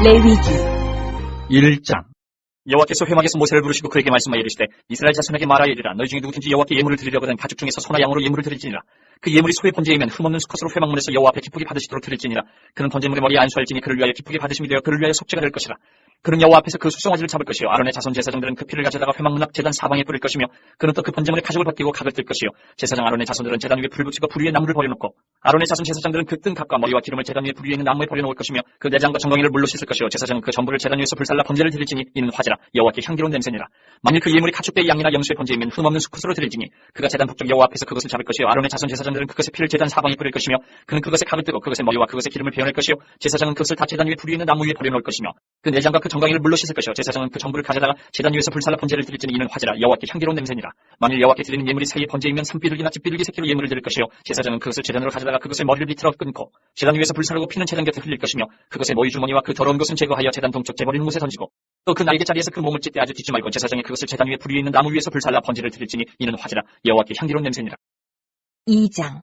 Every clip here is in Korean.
레위기 1장. 여호와께서 회막에서 모세를 부르시고 그에게 말씀하여 이르시되 이스라엘 자손에게 말하여 이르라. 너희 중에 누구든지 여호와께 예물을 드리려거든 가축 중에서 소나 양으로 예물을 드릴지니라. 그 예물이 소의 번제이면 흠없는 수컷으로 회막문에서 여호와 앞에 기쁘게 받으시도록 드릴지니라. 그는 번제물의 머리에 안수할지니 그를 위하여 기쁘게 받으심이 되어 그를 위하여 속죄가 될 것이라. 그는 여호와 앞에서 그 수송아지를 잡을 것이요 아론의 자손 제사장들은 그 피를 가져다가 회막문 앞 제단 사방에 뿌릴 것이며 그는 또 그 번제물의 가죽을 벗기고 각을 뜰 것이요 제사장 아론의 자손들은 제단 위에 불을 붙이고 불 위에 나무를 버려놓고 아론의 자손 제사장들은 그 뜬 각과 머리와 기름을 제단 위에 불 위에 있는 나무에 버려놓을 것이며 그 내장과 정강이를 물로 씻을 것이요 제사장은 그 전부를 제단 위에서 불살라 번제를 드릴지니 이는 화제라 여호와께 향기로운 냄새니라. 만일 그 예물이 가축대의 양이나 염소의 번제이면 흠없는 수컷으로 드릴지니 그가 제단 북쪽 여호와 앞에서 그것을 잡을 것이요 아론의 자손 제사장들은 그것의 피를 제단 사방에 뿌릴 것이며 그는 그것에 각을 뜨고 그것의 머리와 그것의 기름을 베어낼 것이요 제사장은 그것을 다 제단 위에 불 위에 있는 나무 위에 버려놓을 것이며 그 내장과 그 정강이를 물로 씻을 것이요 제사장은 그 전부를 가져다가 제단 위에서 불살라 번제를 드릴지니 이는 화제라 여호와께 향기로운 냄새니라. 만일 여호와께 드리는 예물이 새의 번제이면 산비둘기나 집비둘기 새끼로 예물을 드릴 것이요 제사장은 그것을 제단으로 가져다가 그것의 머리를 비틀어 끊고 제단 위에서 불사르고 피는 제단 곁에 흘릴 것이며 그것의 모이 주머니와 그 더러운 것은 제거하여 제단 동쪽 재버리는 곳에 던지고 또 그 날개자리에서 그 몸을 찢되 아주 찢지 말고 제사장이 그것을 제단 위에 불 위에 있는 나무 위에서 불살라 번제를 드릴지니 이는 화제라 여호와께 향기로운 냄새니라. 2장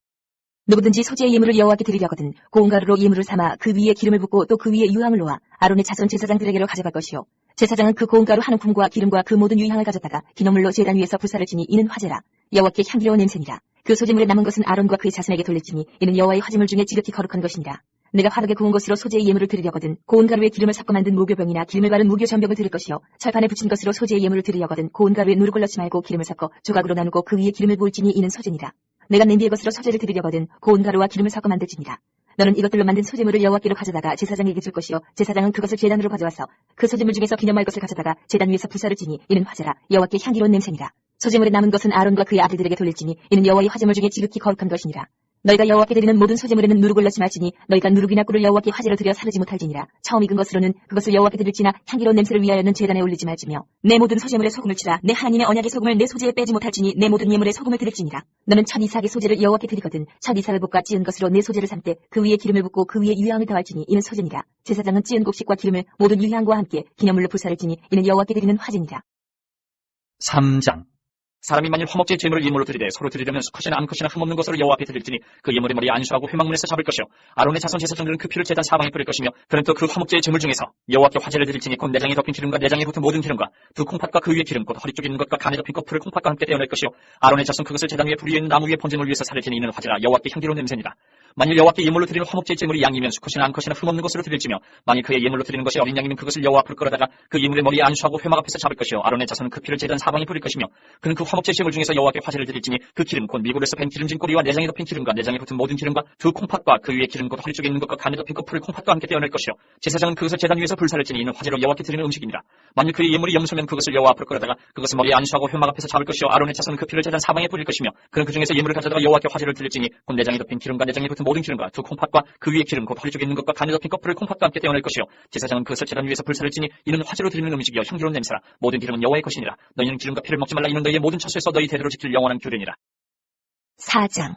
누구든지 소재의 예물을 여호와께 드리려거든 고운 가루로 예물을 삼아 그 위에 기름을 붓고 또 그 위에 유향을 놓아 아론의 자손 제사장들에게로 가져갈 것이요 제사장은 그 고운 가루 한 움큼과 기름과 그 모든 유향을 가져다가 기념물로 제단 위에서 불사를 지니 이는 화제라 여호와께 향기로운 냄새니라. 그 소재물에 남은 것은 아론과 그의 자손에게 돌릴지니 이는 여호와의 화제물 중에 지극히 거룩한 것이니라. 내가 화덕에 구운 것으로 소재의 예물을 드리려거든 고운 가루에 기름을 섞어 만든 무교병이나 기름을 바른 무교전병을 드릴 것이요 철판에 붙인 것으로 소재의 예물을 드리려거든 고운 가루에 누룩을 넣지 말고 기름을 섞어 조각으로 나누고 그 위에 기름을 부을지니 이는 소재니라. 내가 냄비의 것으로 소재를 드리려거든 고운 가루와 기름을 섞어 만들지니라. 너는 이것들로 만든 소재물을 여호와께로 가져다가 제사장에게 줄 것이요 제사장은 그것을 제단으로 가져와서 그 소재물 중에서 기념할 것을 가져다가 제단 위에서 불사를 지니 이는 화제라 여호와께 향기로운 냄새니라. 소재물에 남은 것은 아론과 그의 아들들에게 돌릴지니 이는 여호와의 화제물 중에 지극히 거룩한 것이니라. 너희가 여호와께 드리는 모든 소재물에는 누룩을 넣지 말지니 너희가 누룩이나 꿀을 여호와께 화제로 드려 사르지 못할지니라. 처음 익은 것으로는 그것을 여호와께 드릴지나 향기로운 냄새를 위하여는 제단에 올리지 말지며 내 모든 소재물에 소금을 치라. 내 하나님의 언약의 소금을 내 소재에 빼지 못할지니 내 모든 예물에 소금을 드릴지니라. 너는 첫 이삭의 소재를 여호와께 드리거든 첫 이삭을 볶아 찌은 것으로 내 소재를 삼되 그 위에 기름을 붓고 그 위에 유향을 더할지니 이는 소재니라. 제사장은 찌은 곡식과 기름을 모든 유향과 함께 기념물로 불사를 지니 이는 여호와께 드리는 화제니라. 3장. 사람이 만일 화목제 제물을 예물로 드리되 서로 드리려면 수컷이나 암컷이나 흠없는 것으로 여호와 앞에 드릴지니 그 예물의 머리에 안수하고 회막문에서 잡을 것이요 아론의 자손 제사장들은 그 피를 제단 사방에 뿌릴 것이며 그는 또 그 화목제의 제물 중에서 여호와께 화제를 드릴지니 곧 내장에 덮인 기름과 내장에 붙은 모든 기름과 두 콩팥과 그 위에 기름 곧 허리 쪽에 있는 것과 간에 덮인 껍풀을 콩팥과 함께 떼어낼 것이요 아론의 자손 그것을 제단 위에 불 위에 있는 나무 위에 번제물 위에서 사를 지니 이는 화제라 여호와께 향기로운 냄새니라. 만일 여호와께 예물로 드리는 화목제의 제물이 양이면 수컷이나 암컷이나 흠없는 것으로 드릴지며 만일 그의 예물로 드리는 것이 어린 양이면 그것을 여호와 앞으로 끌어다가 그 예물의 머리에 안수하고 회막 앞에서 잡을 것이요 아론의 자손은 그 피를 제단 사방에 뿌릴 것이며 그는 그 화목제의 제물 중에서 여호와께 화제를 드릴지니 그 기름 곧 미골에서 뺀 기름진 꼬리와 내장에 덮인 기름과 내장에 붙은 모든 기름과 두 콩팥과 그 위에 기름 곧 허리 쪽에 있는 것과 간에 덮인 껍풀을 콩팥과 함께 떼어낼 것이요 제사장은 그것을 제단 위에서 불사를 지니 이는 화제로 여호와께 드리는 음식이니라. 만일 그의 예물이 염소면 그것을 여호와 앞으로 끌어다가 그것을 머리에 안수하고 회막 앞에서 잡을 것이요 아론의 자손은 그 피를 제단 사방에 뿌릴 것이며 그는 그 중에서 예물을 가져다가 여호와께 화제를 드릴지니 곧 내장에 덮인 기름과 내장에 붙은 모든 기름과 두 콩팥과 그 위에 기름 곧 허리 쪽에 있는 것과 간에 덮인 껍풀을 콩팥과 함께 떼어낼 것이요 제사장은 그것을 제단 위에서 불사를 지니 이는 화제로 드리는 음식이요 향기로운 냄새라. 모든 기름은 여호와의 것이니라. 너희는 기름과 피를 먹지 말라. 이는 너희의 모든 처소에서 너희 대대로 지킬 영원한 규례니라. 4장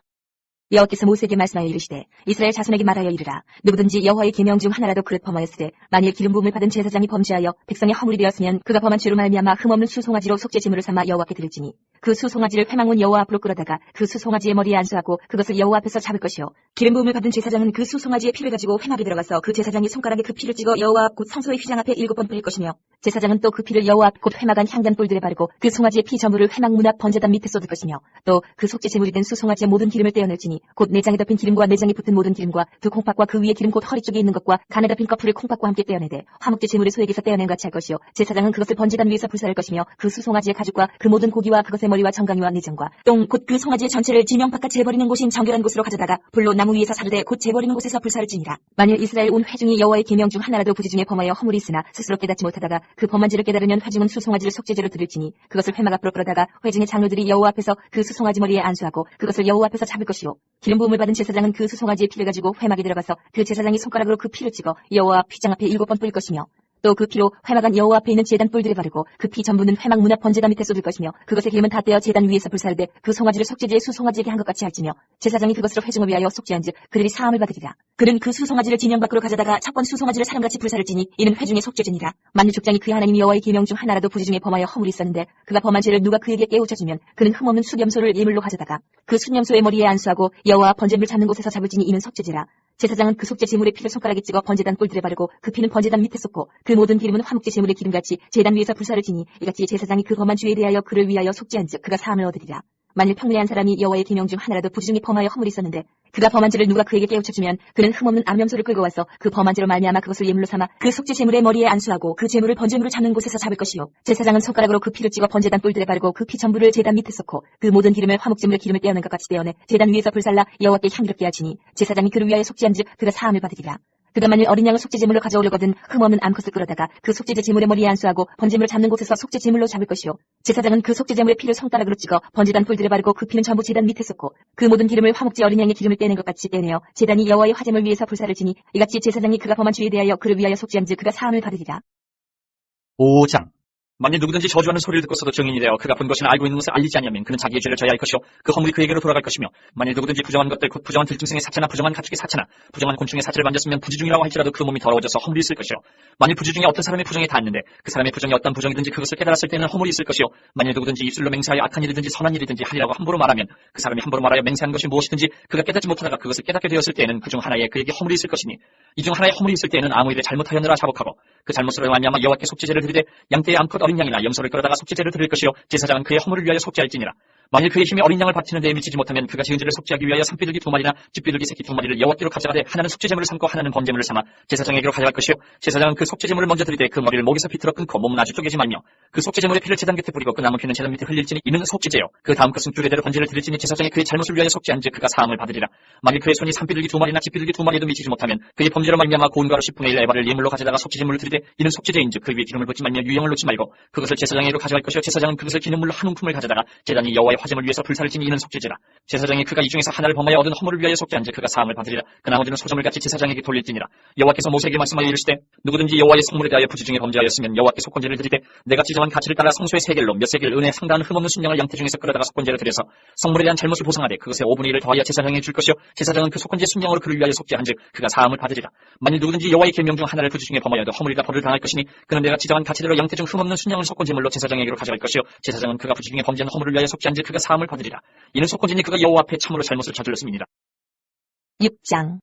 여호와께서 모세에게 말씀하여 이르시되 이스라엘 자손에게 말하여 이르라. 누구든지 여호와의 계명 중 하나라도 그릇 범하였으되 만일 기름 부음을 받은 제사장이 범죄하여 백성의 허물이 되었으면 그가 범한 죄로 말미암아 흠없는 수송아지로 속죄 제물을 삼아 여호와께 드릴지니 그 수송아지를 회막문 여호와 앞으로 끌어다가 그 수송아지의 머리에 안수하고 그것을 여호와 앞에서 잡을 것이요 기름 부음을 받은 제사장은 그 수송아지의 피를 가지고 회막에 들어가서 그 제사장이 손가락에 그 피를 찍어 여호와 앞 곧 성소의 휘장 앞에 7번 뿌릴 것이며 제사장은 또 그 피를 여호와 앞 곧 회막 안 향단 뿔들에 바르고 그 송아지의 피 전부를 회막 문 앞 번제단 밑에 쏟을 것이며 또 그 속죄 제물이 된 수송아지의 모든 기름을 떼어낼지니 곧 내장에 덮인 기름과 내장에 붙은 모든 기름과 두 콩팥과 그 위에 기름 곧 허리 쪽에 있는 것과 간에 덮인 껍풀을 콩팥과 함께 떼어내되 화목제 제물의 소액에서 떼어낸 같이 할 것이요 제사장은 그것을 번제단 위에서 불사할 것이며 그 수송아지의 가죽과 그 모든 고기와 그것의 머리와 정강이와 내장과 똥 곧 그 송아지의 전체를 지명 바깥 재버리는 곳인 정결한 곳으로 가져다가 불로 나무 위에서 사르되 곧 재버리는 곳에서 불사를 지니라. 만일 이스라엘 온 회중이 여호와의 계명 중 하나라도 부지 중에 범하여 허물이 있으나 스스로 깨닫지 못하다가 그 범한 죄를 깨달으면 회중은 수송아지를 속죄제로 드릴지니 그것을 회막 앞으로 끌어다가 회중의 장로들이 여호와 앞에서 그 수송아지 머리에 안수하고 그것을 여호와 앞에서 잡을 것이요 기름 부음을 받은 제사장은 그 수송아지의 피를 가지고 회막에 들어가서 그 제사장이 손가락으로 그 피를 찍어 여호와 휘장 앞에 7번 뿌릴 것이며 또 그 피로 회막안 여호와 앞에 있는 제단 뿔들에 바르고 그 피 전부는 회막 문 앞 번제단 밑에 쏟을 것이며 그것의 기름은 다 떼어 제단 위에서 불사르되 그 송아지를 속죄제의 수송아지에게 한 것 같이 할지며 제사장이 그것으로 회중을 위하여 속죄한즉 그들이 사함을 받으리라. 그는 그 수송아지를 진영 밖으로 가져다가 첫 번 수송아지를 사람같이 불사를지니 이는 회중의 속죄제니라. 만일 족장이 그 하나님 여호와의 계명 중 하나라도 부지 중에 범하여 허물이 있었는데 그가 범한 죄를 누가 그에게 깨우쳐주면 그는 흠없는 수염소를 예물로 가져다가 그 수염소의 머리에 안수하고 여호와 번제물 잡는 곳에서 잡을지니 이는 속죄제라. 제사장은 그 속죄 제물의 피를 손가락에 찍어 번제단 뿔들에 바르고 그 피는 번제단 밑에 쏟고 그 모든 기름은 화목제 제물의 기름같이 제단 위에서 불사를 지니 이같이 제사장이 그 범한 죄에 대하여 그를 위하여 속죄한즉 그가 사함을 얻으리라. 만일 평례한 사람이 여호와의 계명 중 하나라도 부지 중에 범하여 허물이 있었는데 그가 범한 죄를 누가 그에게 깨우쳐주면 그는 흠없는 암염소를 끌고 와서 그 범한 죄로 말미암아 그것을 예물로 삼아 그 속죄 제물의 머리에 안수하고 그 제물을 번제물을 잡는 곳에서 잡을 것이요 제사장은 손가락으로 그 피를 찍어 번제단 뿔들에 바르고 그 피 전부를 제단 밑에 쏟고 그 모든 기름을 화목제물의 기름을 떼어낸 것 같이 떼어내 제단 위에서 불살라 여호와께 향기롭게 하시니 제사장이 그를 위하여 속죄한즉 그가 사함을 받으리라. 그가 만일 어린 양을 속죄 제물로 가져오려거든 흠없는 암컷을 끌어다가 그 속죄제 제물의 머리에 안수하고 번제물을 잡는 곳에서 속죄 제물로 잡을 것이요 제사장은 그 속죄 제물의 피를 손가락으로 찍어 번제단 뿔들에 바르고 그 피는 전부 제단 밑에 쏟고 그 모든 기름을 화목제 어린 양의 기름을 떼낸 것 같이 떼내어 제단이 여호와의 화제물 위에서 불사를 지니 이같이 제사장이 그가 범한 죄에 대하여 그를 위하여 속죄한즉 그가 사함을 받으리라. 5장. 만일 누구든지 저주하는 소리를 듣고서도 증인이 되어 그가 본 것이나 알고 있는 것을 알리지 않으면 그는 자기의 죄를 져야 할 것이요 그 허물이 그에게로 돌아갈 것이며 만일 누구든지 부정한 것들 곧 부정한 들짐승의 사체나 부정한 가축의 사체나 부정한 곤충의 사체를 만졌으면 부지중이라고 할지라도 그 몸이 더러워져서 허물이 있을 것이요 만일 부지 중에 어떤 사람의 부정에 닿았는데 그 사람의 부정이 어떤 부정이든지 그것을 깨달았을 때는 허물이 있을 것이요 만일 누구든지 입술로 맹세하여 악한 일이든지 선한 일이든지 하리라고 함부로 말하면 그 사람이 함부로 말하여 맹세한 것이 무엇이든지 그가 깨닫지 못하다가 그것을 깨닫게 되었을 때에는 그 중 하나에 그에게 허물이 있을 것이니 이 중 하나에 허물이 있을 때에는 아무 일에 잘못하였느라 자복하고 그 잘못으로 말미암아 여호와께 속죄제를 드리되 양떼의 암컷 어린 양이나 염소를 끌어다가 속죄제를 드릴 것이요 제사장은 그의 허물을 위하여 속죄할지니라. 만일 그의 힘이 어린 양을 바치는 데에 미치지 못하면 그가 지은 죄를 속죄하기 위하여 산비둘기 2마리나 집비둘기 새끼 2마리를 여호와께로 가져가되 하나는 속죄제물을 삼고 하나는 번제물을 삼아 제사장에게로 가져갈 것이요 제사장은 그 속죄제물을 먼저 드리되 그 머리를 목에서 비틀어 끊고 몸은 아주 쪼개지 말며 그 속죄제물의 피를 제단 곁에 뿌리고 그 남은 피는 제단 밑에 흘릴지니 이는 속죄제요 그 다음 것은 주례대로 번제를 드릴지니 제사장이 그의 잘못을 위하여 속죄한즉 그가 사함을 받으리라. 만일 그의 손이 산비둘기 2마리나 집비둘기 2마리에도 미치지 못하면 그의 범죄로 말미암아 고운 가루 10분의 1 에바를 예물로 가져다가 속죄제물을 드리되 이는 속죄제인즉 그 위에 기름을 붓지 말며 유형을 놓지 말고 그것을 제사장에게로 가져갈 것이요 제사장은 그것을 기념물로 한 움큼을 가져다가 제단이 여호와의 화제물 위에서 불사를 지니 이는 속죄제라. 제사장이 그가 이 중에서 하나를 범하여 얻은 허물을 위하여 속죄한즉 그가 사함을 받으리라. 그 나머지는 소저물같이 제사장에게 돌릴지니라. 여호와께서 모세에게 말씀하여 이르시되 누구든지 여호와의 성물에 대하여 부지 중에 범죄하였으면 여호와께 속건제를 드리되 내가 지정한 가치를 따라 성소의 세겔로 몇 세겔 은에 상당한 흠없는 순양을 양태 중에서 끌어다가 속건제를 드려서 성물에 대한 잘못을 보상하되 그것의 5분의 1을 더하여 제사장에게 줄 것이요 제사장은 그 속건제 순양으로 그를 위하여 속죄한즉 그가 사함을 받으리라. 만일 누구든지 여호와의 계명 중 하나를 부지 중에 범하여도 허물이라 벌을 당할 것이니 그는 내가 지정한 가치대로 양태 중 흠없는 순양을 속건제물로 제사장에게로 가져갈 것이요 제사장은 그가 부지 중에 범죄한 허물을 위하여 속죄한즉 그가 사함을 받으리라. 이는 속건제니 그가 여호와 앞에 참으로 잘못을 저질렀음이니라. 6장.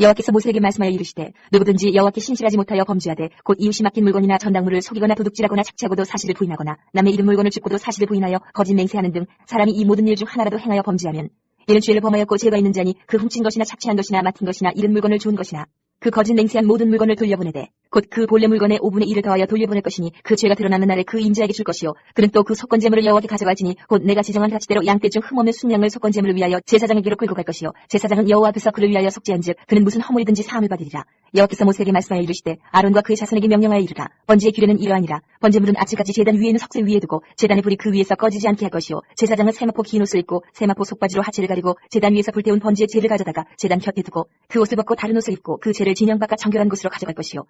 여호와께서 모세에게 말씀하여 이르시되 누구든지 여호와께 신실하지 못하여 범죄하되 곧 이웃이 맡긴 물건이나 전당물을 속이거나 도둑질하거나 착취하고도 사실을 부인하거나 남의 이름 물건을 줍고도 사실을 부인하여 거짓 맹세하는 등 사람이 이 모든 일 중 하나라도 행하여 범죄하면 이는 죄를 범하였고 죄가 있는 자니 그 훔친 것이나 착취한 것이나 맡은 것이나 잃은 물건을 주운 것이나 그 거짓 맹세한 모든 물건을 돌려보내되 곧 그 본래 물건의 5분의 1을 더하여 돌려보낼 것이니 그 죄가 드러나는 날에 그 인자에게 줄 것이요 그는 또 그 속건제물을 여호와께 가져갈지니 곧 내가 지정한 가치대로 양떼 중 흠없는 순양을 속건제물을 위하여 제사장에게로 끌고 갈 것이요 제사장은 여호와 앞에서 그를 위하여 속죄한즉 그는 무슨 허물이든지 사함을 받으리라. 여호와께서 모세에게 말씀하여 이르시되 아론과 그의 자손에게 명령하여 이르라. 번제의 규례는 이러하니라. 번제물은 아침까지 제단 위에는 석쇠 위에 두고 제단의 불이 그 위에서 꺼지지 않게 할 것이요 제사장은 세마포 긴 옷을 입고 세마포 속바지로 하체를 가리고 제단 위에서 불태운 번제의 재를 가져다가 제단 곁에 두고 그 옷을 벗고 다른 옷을 입고 그 재를 진영 바깥 정결한 곳으로 가져갈 것이요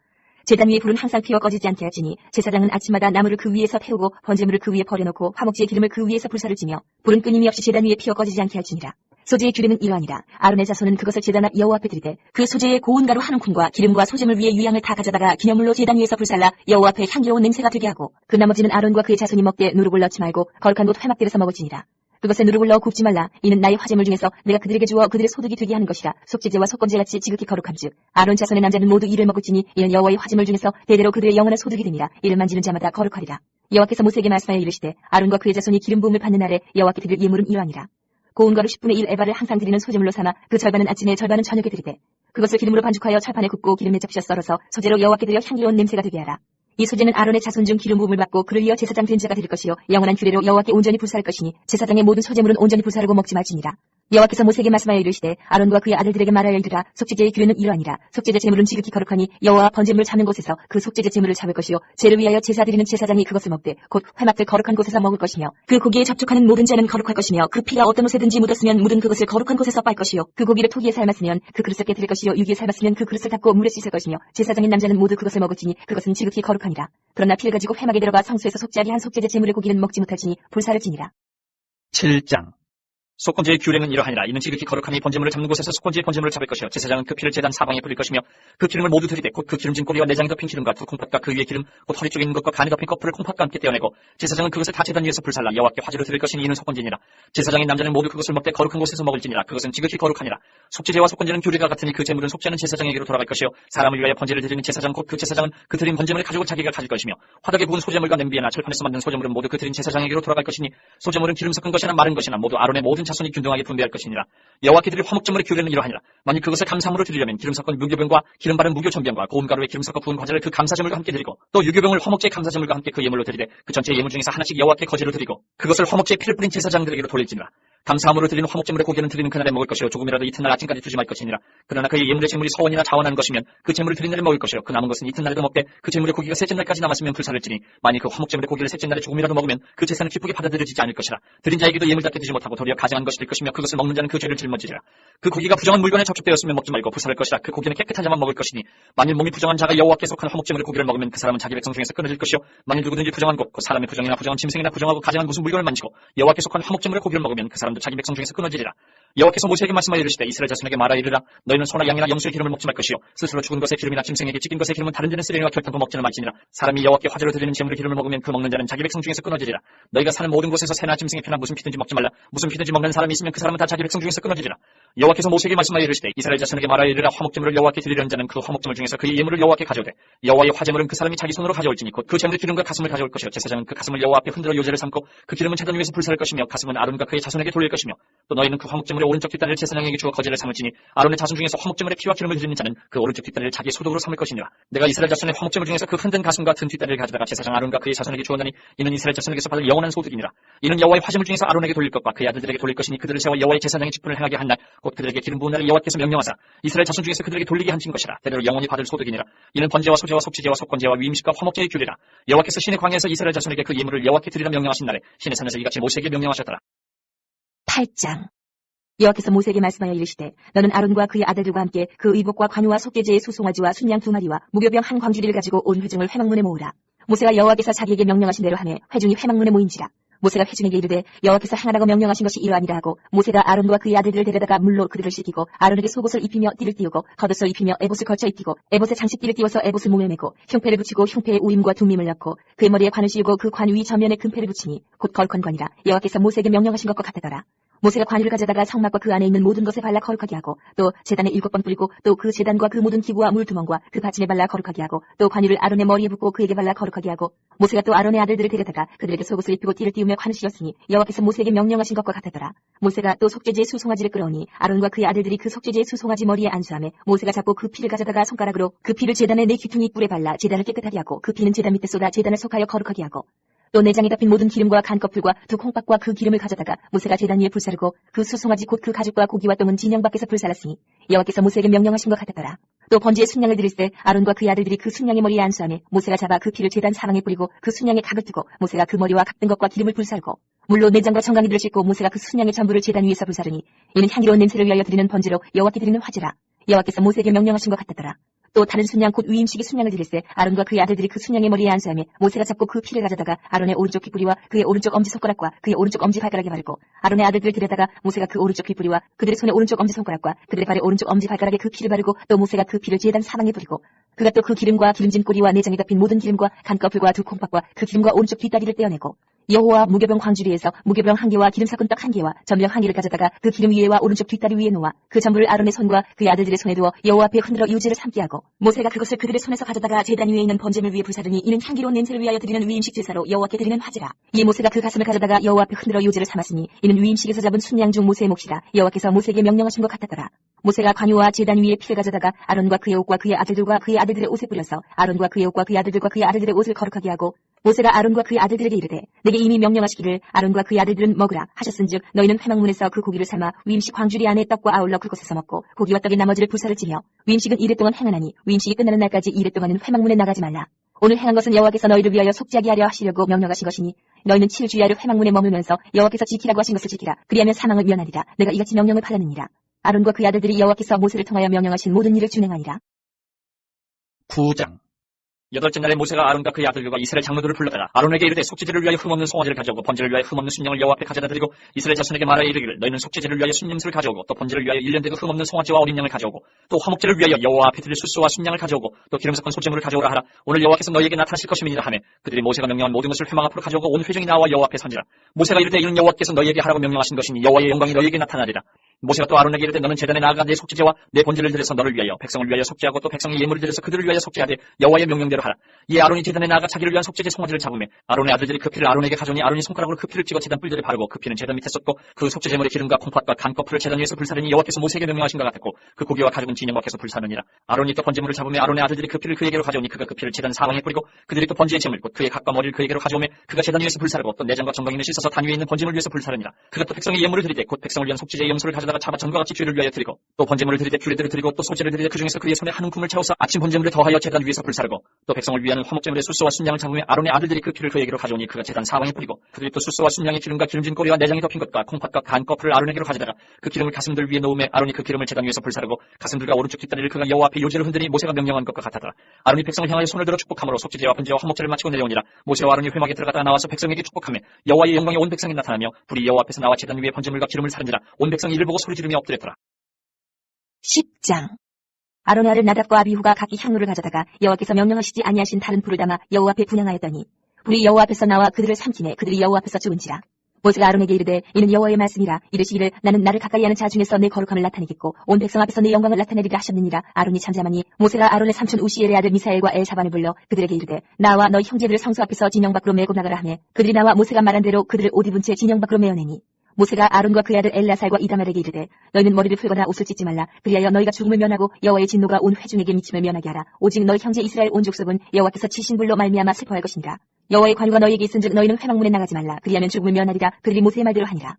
제단 위에 불은 항상 피워 꺼지지 않게 할지니 제사장은 아침마다 나무를 그 위에서 태우고 번제물을 그 위에 버려놓고 화목제의 기름을 그 위에서 불사를 지며 불은 끊임이 없이 제단 위에 피워 꺼지지 않게 할지니라. 소제의 규례는 이러하니라. 아론의 자손은 그것을 제단 앞 여호와 앞에 드리되 그 소제의 고운 가루 한 움큼과 기름과 소제물 위에 유향을 다 가져다가 기념물로 제단 위에서 불살라 여호와 앞에 향기로운 냄새가 되게 하고 그 나머지는 아론과 그의 자손이 먹되 누룩을 넣지 말고 거룩한 곳 회막들에서 먹을지니라. 그것에 누룩을 넣어 굽지 말라. 이는 나의 화제물 중에서 내가 그들에게 주어 그들의 소득이 되게 하는 것이라. 속죄제와 속건제같이 지극히 거룩함즉 아론 자손의 남자는 모두 이를 먹을지니 이는 여호와의 화제물 중에서 대대로 그들의 영원한 소득이 되니라. 이를 만지는 자마다 거룩하리라. 여호와께서 모세에게 말씀하여 이르시되 아론과 그의 자손이 기름 부음을 받는 날에 여호와께 드릴 예물은 이러하니라. 고운 가루 10분의 1 에바를 항상 드리는 소제물로 삼아 그 절반은 아침에 절반은 저녁에 드리되 그것을 기름으로 반죽하여 철판에 굽고 기름에 적셔 썰어서 소제로 여호와께 드려 향기로운 냄새가 되게 하라. 이 소재는 아론의 자손 중 기름 부음을 받고 그를 이어 제사장 된 자가 될 것이요 영원한 규례로 여호와께 온전히 불사할 것이니 제사장의 모든 소재물은 온전히 불사르고 먹지 말지니라. 여호와께서 모세에게 말씀하여 이르시되 아론과 그의 아들들에게 말하여 이르라. 속죄제의 규례는 이러하니라. 속죄제 제물은 지극히 거룩하니 여호와 번제물을 잡는 곳에서 그 속죄제 제물을 잡을 것이요 제를 위하여 제사 드리는 제사장이 그것을 먹되 곧 회막들 거룩한 곳에서 먹을 것이며 그 고기에 접촉하는 모든 자는 거룩할 것이며 그 피가 어떤 옷에든지 묻었으면 묻은 그것을 거룩한 곳에서 빨 것이요 그 고기를 토기에 삶았으면 그 그릇을 깨뜨릴 것이요 유기에 삶았으면 그 그릇을 닦고 물에 씻을 것이며 제사장인 남자는 모두 그것을 먹을지니 그것은 지극히 거룩하니라. 그러나 피를 가지고 회막에 들어가 성소에서 속죄하게 한 속죄제 제물의 고기는 먹지 못할지니 불사를지니라. 7장. 속건제의 규례는 이러하니라. 이는 지극히 거룩하니 번제물을 잡는 곳에서 속건제의 번제물을 잡을 것이요 제사장은 그 피를 제단 사방에 뿌릴 것이며 그 기름을 모두 들이되 곧 그 기름진 꼬리와 내장이 덮인 기름과 두 콩팥과 그 위에 기름 곧 허리 쪽에 있는 것과 간이 덮인 커플을 콩팥과 함께 떼어내고 제사장은 그것을 다 제단 위에서 불살라 여호와께 화제로 드릴 것이니 이는 속건제니라. 제사장인 남자는 모두 그것을 먹되 거룩한 곳에서 먹을지니라. 그것은 지극히 거룩하니라. 속죄제와 속건제는 규례가 같으니 그 제물은 속죄하는 제사장에게로 돌아갈 것이요 사람을 위하여 번제를 드리는 제사장 곧 그 제사장은 그 드린 번제물의 가족을 자기가 가질 것이며 화덕에 부은 소재물과 냄비나 철판에서 만든 소재물은 모두 그 드린 제사장에게로 돌아갈 것이니 소재물은 기름 섞은 것이나 마른 것이나 모두 아론의 모든 자손이 균등하게 분배할 것이니라. 여호와께 드릴 화목제물의 규례는 이러하니라. 만일 그것을 감사함으로 드리려면 기름 섞은 무교병과 기름 바른 무교전병과 고운 가루에 기름 섞어 부은 과자를 그 감사제물과 함께 드리고 또 유교병을 화목제의 감사제물과 함께 그 예물로 드리되 그 전체 예물 중에서 하나씩 여호와께 거제로 드리고 그것을 화목제의 피를 뿌린 제사장들에게로 돌릴지니라. 감사함으로 드리는 화목제물의 고기는 드리는 그날에 먹을 것이요 조금이라도 이튿날 아침까지 두지 말 것이니라. 그러나 그의 예물의 제물이 서원이나 자원한 것이면 그 제물을 드린 날에 먹을 것이요 그 남은 것은 이튿날에도 먹되 그 제물의 고기가 셋째 날까지 남았으면 불사를지니 만일 그 화목제물의 고기를 셋째 날에 조금이라도 먹으면 그 제사는 기쁘게 받아들여지지 않을 것이라. 드린 자에게도 예물답게 드지 못하고 도리어 가증한 것이 될 것이며 그것을 먹는 자는 그 죄를 짊어지리라. 그 고기가 부정한 물건에 접촉되었으면 먹지 말고 불사를 것이라. 그 고기는 깨끗한 자만 먹을 것이니 만일 몸이 부정한 자가 여호와께 속한 화목제물의 고기를 먹으면 그 사람은 자기 백성 중에서 끊어질 것이요 만일 누구든지 부정한 곳 그 사람의 부정이나 부정한 짐승이나 부정하고 가증한 무슨 물건을 만지고 여호와께 속한 화목제물의 고기를 먹으면 그 사람도 자기 백성 중에서 끊어지리라. 여호와께서 모세에게 말씀하여 이르시되 이스라엘 자손에게 말하여 이르라. 너희는 소나 양이나 염소의 기름을 먹지 말 것이요 스스로 죽은 것의 기름이나 짐승에게 찢긴 것의 기름은 다른 데는 쓰레기와 결탄도 먹지는 말지니라. 사람이 여호와께 화제로 드리는 제물의 기름을 먹으면 그 먹는 자는 자기 백성 중에서 끊어지리라. 너희가 사는 모든 곳에서 새나 짐승의 피나 무슨 피든지 먹지 말라. 무슨 피든지 먹는 사람이 있으면 그 사람은 다 자기 백성 중에서 끊어지리라. 여호와께서 모세에게 말씀하여 이르시되 이스라엘 자손에게 말하여 이르라. 화목제물을 여호와께 드리려는 자는 그 화목제물 중에서 그의 예물을 여호와께 가져오되 여호와의 화제물은 그 사람이 자기 손으로 가져올지니 곧 그 제물의 기름과 가슴을 가져올 것이요 제사장은 그 가슴을 여호와 앞에 흔들어 요제를 삼고 그 기름은 제단 위에서 불사를 것이며 가슴은 아론과 그의 자손에게 돌릴 것이며 또 너희는 그 화목제물의 오른쪽 뒷다리를 제사장에게 주어 거제를 삼을지니 아론의 자손 중에서 화목제물의 피와 기름을 드리는 자는 그 오른쪽 뒷다리를 자기의 소득으로 삼을 것이니라. 내가 이스라엘 자손의 화목제물 중에서 그 흔든 가슴과 든 뒷다리를 가져다가 제사장 아론과 그의 자손에게 주었나니 이는 이스라엘 자손에게서 받을 영원한 소득이니라. 이는 여호와의 화제물 중에서 아론에게 돌릴 것과 그의 아들들에게 돌릴 것이니 그들을 세워 여호와의 제사장의 직분을 행하게 한 날 곧 그들에게 기름 부은 날을 여호와께서 명령하사 이스라엘 자손 중에서 그들에게 돌리게 하신 것이라. 대대로 영원히 받을 소득이니라. 이는 번제와 소제와 속죄제와 속건제와 위임식과 화목제의 규례라. 여호와께서 신의 광야에서 이스라엘 자손에게 그 예물을 여호와께 드리라 명령하신 날에 신의 산에서 이같이 모세에게 명령하셨더라. 8장. 여호와께서 모세에게 말씀하여 이르시되 너는 아론과 그의 아들들과 함께 그 의복과 관우와 속죄제의 수송아지와 순양 2마리와 무교병 한 광주리를 가지고 온 회중을 회막문에 모으라. 모세가 여호와께서 자기에게 명령하신 대로 하매 회중이 회막문에 모인지라. 모세가 회중에게 이르되 여호와께서 행하라고 명령하신 것이 이러하니라 하고 모세가 아론과 그의 아들들을 데려다가 물로 그들을 씻기고 아론에게 속옷을 입히며 띠를 띠우고 겉옷을 입히며 에봇을 걸쳐 입히고 에봇에 장식띠를 띠워서 에봇을 몸에 메고 흉패를 붙이고 흉패에 우임과 둠밈을 넣고 그의 머리에 관을 씌우고 그 관 위 전면에 금패를 붙이니 곧 거룩한 관이라. 여호와께서 모세에게 명령하신 것과 같다더라. 모세가 관유를 가져다가 성막과 그 안에 있는 모든 것에 발라 거룩하게 하고 또 제단에 7번 뿌리고 또 그 제단과 그 모든 기구와 물두멍과 그 받침에 발라 거룩하게 하고 또 관유를 아론의 머리에 붓고 그에게 발라 거룩하게 하고 모세가 또 아론의 아들들을 데려다가 그들에게 속옷을 입히고 띠를 띠우며 관을 씌웠으니 여호와께서 모세에게 명령하신 것과 같았더라. 모세가 또 속죄제의 수송아지를 끌어오니 아론과 그의 아들들이 그 속죄제의 수송아지 머리에 안수하며 모세가 잡고 그 피를 가져다가 손가락으로 그 피를 제단의 네 귀퉁이 뿔에 발라 제단을 깨끗하게 하고 그 피는 제단 밑에 쏟아 제단을 속하여 거룩하게 하고 또 내장에 덮인 모든 기름과 간껍질과 두 콩밥과 그 기름을 가져다가 모세가 제단 위에 불사르고 그 수송아지 곧 그 가죽과 고기와 똥은 진영 밖에서 불살랐으니 여호와께서 모세에게 명령하신 것 같았더라. 또 번제의 순양을 드릴 때 아론과 그의 아들들이 그 순양의 머리에 안수하며 모세가 잡아 그 피를 제단 사방에 뿌리고 그 순양의 각을 뜨고 모세가 그 머리와 각든 것과 기름을 불살고 물로 내장과 청강이들을 씻고 모세가 그 순양의 전부를 제단 위에서 불사르니 이는 향기로운 냄새를 위하여 드리는 번제로 여호와께 드리는 화제라. 여호와께서 모세에게 명령하신 것 같았더라. 또 다른 순양 곧 위임식이 순양을 드릴세 아론과 그의 아들들이 그 순양의 머리에 안수하며 모세가 잡고 그 피를 가져다가 아론의 오른쪽 귀뿌리와 그의 오른쪽 엄지손가락과 그의 오른쪽 엄지발가락에 바르고 아론의 아들들을 데려다가 모세가 그 오른쪽 귀뿌리와 그들의 손의 오른쪽 엄지손가락과 그들의 발의 오른쪽 엄지발가락에 그 피를 바르고 또 모세가 그 피를 제단 사방에 뿌리고 그가 또 그 기름과 기름진 꼬리와 내장에 덮인 모든 기름과 간껍질과 두 콩밥과 그 기름과 오른쪽 뒷다리를 떼어내고 여호와 무교병 광주리에서 무교병 1개와 기름 섞은 떡 1개와 전병 1개를 가져다가 그 기름 위에와 오른쪽 뒷다리 위에 놓아 그 전부를 아론의 손과 그의 아들들의 손에 두어 여호와 앞에 흔들어 유제를 삼게 하고 모세가 그것을 그들의 손에서 가져다가 제단 위에 있는 번제물 위에 불사르니 이는 향기로운 냄새를 위하여 드리는 위임식 제사로 여호와께 드리는 화제라. 이에 모세가 그 가슴을 가져다가 여호와 앞에 흔들어 유제를 삼았으니 이는 위임식에서 잡은 순양 중 모세의 몫이라. 여호와께서 모세에게 명령하신 것 같았더라. 모세가 관유와 제단 위에 피를 가져다가 아론과 그의 옷과 그의 아들들과 그의 아들들의 옷에 뿌려서 아론과 그의 옷과 그의 아들들과 그의 아들들의 옷을 거룩하게 하고 모세가 아론과 그의 아들들에게 이르되 내게 이미 명령하시기를 아론과 그의 아들들은 먹으라 하셨은즉 너희는 회막문에서 그 고기를 삶아 위임식 광주리 안에 떡과 아울러 그곳에서 먹고 고기와 떡의 나머지를 불사를 지며 위임식은 이래 동안 행하나니 위임식이 끝나는 날까지 이래 동안은 회막문에 나가지 말라. 오늘 행한 것은 여호와께서 너희를 위하여 속죄하게 하려 하시려고 명령하신 것이니 너희는 7일 주야를 회막문에 머물면서 여호와께서 지키라고 하신 것을 지키라. 그리하면 사망을 면하리라. 내가 이같이 명령을 받았느니라. 아론과 그의 아들들이 여호와께서 모세를 통하여 명령하신 모든 일을 준행하니라. 9장. 8째 날에 모세가 아론과 그의 아들들과 이스라엘 장로들을 불러다가 아론에게 이르되 속죄제를 위하여 흠없는 송아지를 가져오고 번제를 위하여 흠없는 순양을 여호와 앞에 가져다 드리고 이스라엘 자손에게 말하여 이르기를 너희는 속죄제를 위하여 순염소를 가져오고 또 번제를 위하여 1년 되고 흠없는 송아지와 어린 양을 가져오고 또 화목제를 위하여 여호와 앞에 드릴 숫소와 순양을 가져오고 또 기름 섞은 소제물을 가져오라 하라. 오늘 여호와께서 너희에게 나타나실 것임이니라 하매 그들이 모세가 명령한 모든 것을 회막 앞으로 가져오고 온 회중이 나와 여호와 앞에 선지라. 모세가 이르되 이는 여호와께서 너희에게 하라고 명령하신 것이니 여호와의 영광이 너희에게 나타나리라. 모세가 또 아론에게 이르되 너는 제단에 나아가 내 속죄제와 내 번제를 드려서 너를 위하여 백성을 위하여 속죄하고 또 백성의 예물을 드려서 그들을 위하여 속죄하되 여호와의 명령대로 하라. 이에 아론이 제단에 나아가 자기를 위한 속죄제 송아지를 잡으매 아론의 아들들이 그 피를 아론에게 가져오니 아론이 손가락으로 그 피를 찍어 제단 뿔들에 바르고 그 피는 제단 밑에 쏟고 그 속죄제물의 기름과 콩팥과 간꺼풀을 제단 위에서 불사르니 여호와께서 모세에게 명령하신 것 같았고 그 고기와 가죽은 진영밖에서 불사르니라. 아론이 또 번제물을 잡으매 아론의 아들들이 그 피를 그에게로 가져오니 그가 그 피를 제단 사방에 뿌리고 그들이 또 번제의 제물 곧 그의 각과 머리를 그에게로 가져오매 그가 제단 위에서 불사르고 또 내장과 정강이를 씻어서 단 위에 있는 번제물 위에서 불사르니라. 그가 또 백성의 예물을 드리되 곧 백성을 위한 속죄제의 염소를 가져다가 잡아 전과 같이 죄를 위하여 드리고 또 번제물을 드리되 규례대로 드리고 또 소제를 드리되 그 중에서 그의 손에 한 움큼을 채워서 아침 번제물에 더하여 제단 위에서 불사르고 또 백성을 위하는 화목제물의 숫소와 순양을 잡으며 아론의 아들들이 그 피를 그에게로 가져오니 그가 제단 사방에 뿌리고 그들이 또 숫소와 순양의 기름과 기름진 꼬리와 내장이 덮인 것과 콩팥과 간꺼풀을 아론에게로 가져다가 그 기름을 가슴들 위에 놓으며 아론이 그 기름을 제단 위에서 불사르고 가슴들과 오른쪽 뒷다리를 그가 여호와 앞에 요제를 흔드니 모세가 명령한 것과 같았더라. 아론이 백성을 향하여 손을 들어 축복함으로 속죄제와 번제와 화목제를 마치고 내려오니라. 모세와 아론이 회막에 들어가다가 나와서 백성에게 축복하며 여호와의 영광이 온 백성에 나타나며 불이 여호와 앞에서 나와 제단 위에 번제물과 기름을 사른지라. 온 백성이 이를 보고 소리 지르며 엎드렸더라. 10장. 아론의 아들 나답과 아비후가 각기 향로를 가져다가 여호와께서 명령하시지 아니하신 다른 불을 담아 여호와 앞에 분향하였더니 불이 여호와 앞에서 나와 그들을 삼키매 그들이 여호와 앞에서 죽은지라. 모세가 아론에게 이르되 이는 여호와의 말씀이라. 이르시기를 나는 나를 가까이 하는 자 중에서 내 거룩함을 나타내겠고 온 백성 앞에서 내 영광을 나타내리라 하셨느니라. 아론이 잠잠하니 모세가 아론의 삼촌 우시엘의 아들 미사엘과 엘사반을 불러 그들에게 이르되 나와 너희 형제들을 성소 앞에서 진영 밖으로 메고 나가라 하매 그들이 나와 모세가 말한 대로 그들을 옷 입은 채 진영 밖으로 메어내니 모세가 아론과 그의 아들 엘라살과 이다말에게 이르되 너희는 머리를 풀거나 옷을 찢지 말라. 그리하여 너희가 죽음을 면하고 여호와의 진노가 온 회중에게 미침을 면하게 하라. 오직 너희 형제 이스라엘 온 족속은 여호와께서 치신 불로 말미암아 슬퍼할 것이니라. 여호와의 관유가 너희에게 있은즉 너희는 회막문에 나가지 말라. 그리하면 죽음을 면하리라. 그들이 모세의 말대로 하니라.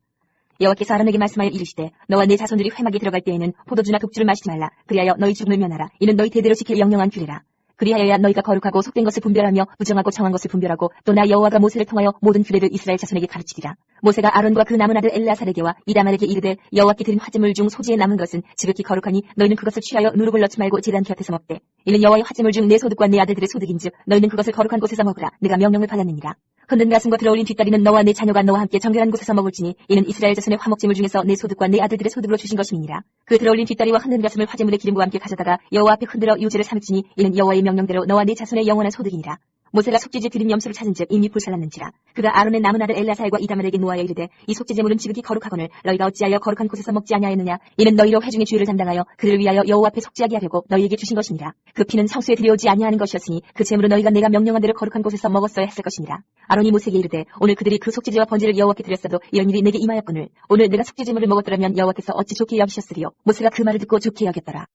여호와께서 아론에게 말씀하여 이르시되 너와 내 자손들이 회막에 들어갈 때에는 포도주나 독주를 마시지 말라. 그리하여 너희 죽음을 면하라. 이는 너희 대대로 지킬 영영한 규례라. 그리하여야 너희가 거룩하고 속된 것을 분별하며 부정하고 정한 것을 분별하고 또 나 여호와가 모세를 통하여 모든 규례를 이스라엘 자손에게 가르치리라. 모세가 아론과 그 남은 아들 엘라사르게와 이다말에게 이르되 여호와께 드린 화제물 중 소지에 남은 것은 지극히 거룩하니 너희는 그것을 취하여 누룩을 넣지 말고 제단 곁에서 먹되 이는 여호와의 화제물 중 내 소득과 내 아들들의 소득인즉 너희는 그것을 거룩한 곳에서 먹으라. 내가 명령을 받았느니라. 흔든 가슴과 들어올린 뒷다리는 너와 내 자녀가 너와 함께 정결한 곳에서 먹을지니 이는 이스라엘 자손의 화목제물 중에서 내 소득과 내 아들들의 소득으로 주신 것임이니라. 그 들어올린 뒷다리와 흔든 가슴을 화제물의 기름과 함께 가져다가 여호와 앞에 흔들어 유제를 삼을지니 이는 여호와의 명령대로 너와 내 자손의 영원한 소득이니라. 모세가 속죄제 드린 염소를 찾은즉 이미 불살랐는지라. 그가 아론의 남은 아들 엘라살과 이다말에게 노하여 이르되 이 속죄제물은 지극히 거룩하거늘 너희가 어찌하여 거룩한 곳에서 먹지 아니하였느냐. 이는 너희로 회중의 죄를 담당하여 그들을 위하여 여호와 앞에 속죄하게 하려고 너희에게 주신 것이니라. 그 피는 성소에 들여오지 아니하는 것이었으니 그 제물은 너희가 내가 명령한 대로 거룩한 곳에서 먹었어야 했을 것이니라. 아론이 모세에게 이르되 오늘 그들이 그 속죄제와 번제를 여호와께 드렸어도 이런 일이 내게 임하였거늘 오늘 내가 속죄제물을 먹었더라면 여호와께서 어찌 좋게 여기셨으리요. 모세가 그 말을 듣고 좋게 여겼더라.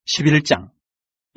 11장.